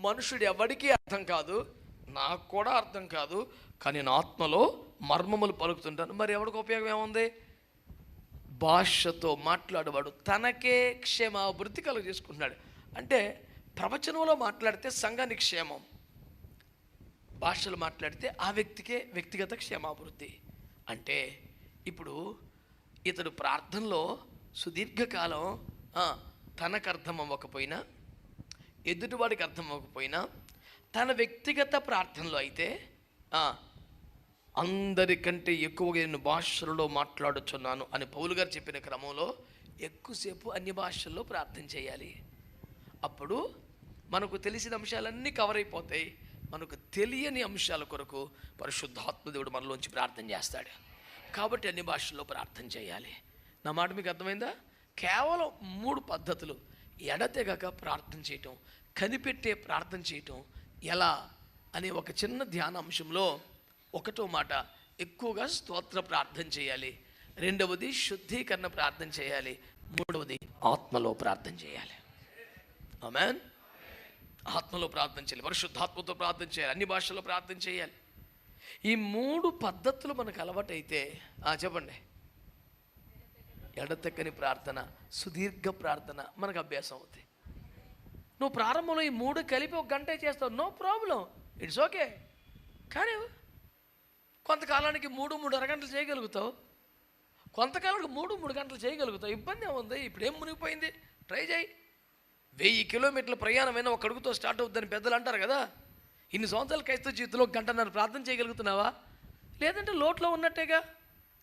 మనుషుడు ఎవడికి అర్థం కాదు, నాకు కూడా అర్థం కాదు, కానీ నేను ఆత్మలో మర్మములు పలుకుతుంటాను. మరి ఎవరికి ఉపయోగం ఏముంది? భాషతో మాట్లాడేవాడు తనకే క్షేమాభివృద్ధి కలుగు చేసుకుంటున్నాడు. అంటే ప్రవచనంలో మాట్లాడితే సంఘానికి క్షేమం, భాషలు మాట్లాడితే ఆ వ్యక్తికే వ్యక్తిగత క్షేమాభివృద్ధి. అంటే ఇప్పుడు ఇతడు ప్రార్థనలో సుదీర్ఘకాలం తనకు అర్థం అవ్వకపోయినా, ఎదుటివాడికి అర్థం అవ్వకపోయినా, తన వ్యక్తిగత ప్రార్థనలో అయితే అందరికంటే ఎక్కువగా నేను భాషలలో మాట్లాడుచున్నాను అని పౌలు గారు చెప్పిన క్రమంలో ఎక్కువసేపు అన్య భాషల్లో ప్రార్థన చేయాలి. అప్పుడు మనకు తెలిసిన అంశాలన్నీ కవర్ అయిపోతాయి. మనకు తెలియని అంశాల కొరకు పరిశుద్ధాత్మ దేవుడు మనలోంచి ప్రార్థన చేస్తాడు. కాబట్టి అన్ని భాషల్లో ప్రార్థన చేయాలి. నా మాట మీకు అర్థమైందా? కేవలం 3 పద్ధతులు: ఎడతెగక ప్రార్థన చేయటం, కనిపెట్టే ప్రార్థన చేయటం ఎలా అనే ఒక చిన్న ధ్యాన అంశంలో ఒకటో మాట ఎక్కువగా స్తోత్ర ప్రార్థన చేయాలి, రెండవది శుద్ధీకరణ ప్రార్థన చేయాలి, మూడవది ఆత్మలో ప్రార్థన చేయాలి. ఆమేన్. ఆత్మలో ప్రార్థన చేయాలి, పరిశుద్ధాత్మతో ప్రార్థన చేయాలి, అన్ని భాషల్లో ప్రార్థన చేయాలి. ఈ 3 పద్ధతులు మనకు అలవాటైతే చెప్పండి, ఎడతెక్కని ప్రార్థన, సుదీర్ఘ ప్రార్థన మనకు అభ్యాసం అవుతాయి. నువ్వు ప్రారంభంలో ఈ 3 కలిపి 1 గంట చేస్తావు, నో ప్రాబ్లం, ఇట్స్ ఓకే. కానీ కొంతకాలానికి 3 అరగంటలు చేయగలుగుతావు, కొంతకాలానికి 3 గంటలు చేయగలుగుతావు. ఇబ్బంది ఏముంది? ఇప్పుడు ఏం మునిగిపోయింది? ట్రై చేయి. 1000 కిలోమీటర్ల ప్రయాణమైనా ఒక అడుగుతో స్టార్ట్ అవుతుందని పెద్దలు అంటారు కదా. ఇన్ని సంవత్సరాల క్రైస్తవ జీవితంలో 1 గంటన్నర ప్రార్థన చేయగలుగుతున్నావా? లేదంటే లోట్లో ఉన్నట్టేగా.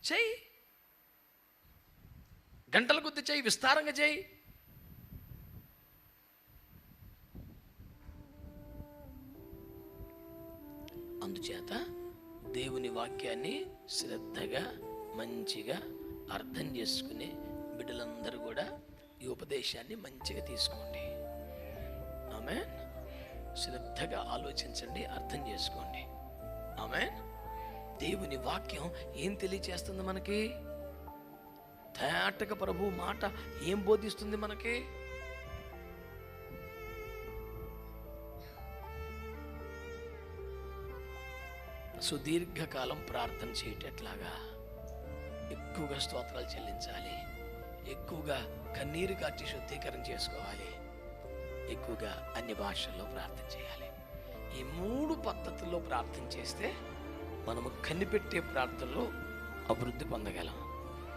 చెయ్యి, గంటల కొద్ది చెయ్యి, విస్తారంగా చెయ్యి. అందుచేత దేవుని వాక్యాన్ని శ్రద్ధగా మంచిగా అర్థం చేసుకునే బిడ్డలందరూ కూడా ఈ ఉపదేశాన్ని మంచిగా తీసుకోండి. ఆమేన్. శ్రద్ధగా ఆలోచించండి, అర్థం చేసుకోండి. ఆమేన్. దేవుని వాక్యం ఏం తెలియచేస్తుంది మనకి? తేటగా ప్రభు మాట ఏం బోధిస్తుంది మనకి? సుదీర్ఘకాలం ప్రార్థన చేయటట్లాగా ఎక్కువగా స్తోత్రాలు చెల్లించాలి, ఎక్కువగా కన్నీరు కార్చి శుద్ధీకరణ చేసుకోవాలి, ఎక్కువగా అన్ని భాషల్లో ప్రార్థన చేయాలి. ఈ 3 పద్ధతుల్లో ప్రార్థన చేస్తే మనము కనిపెట్టే ప్రార్థనలో అభివృద్ధి పొందగలం.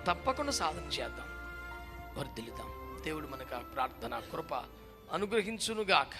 తప్పకుండా సాధన చేద్దాం, వర్ధిల్లుతాం. దేవుడు మనకు ఆ ప్రార్థన కృప అనుగ్రహించునుగాక.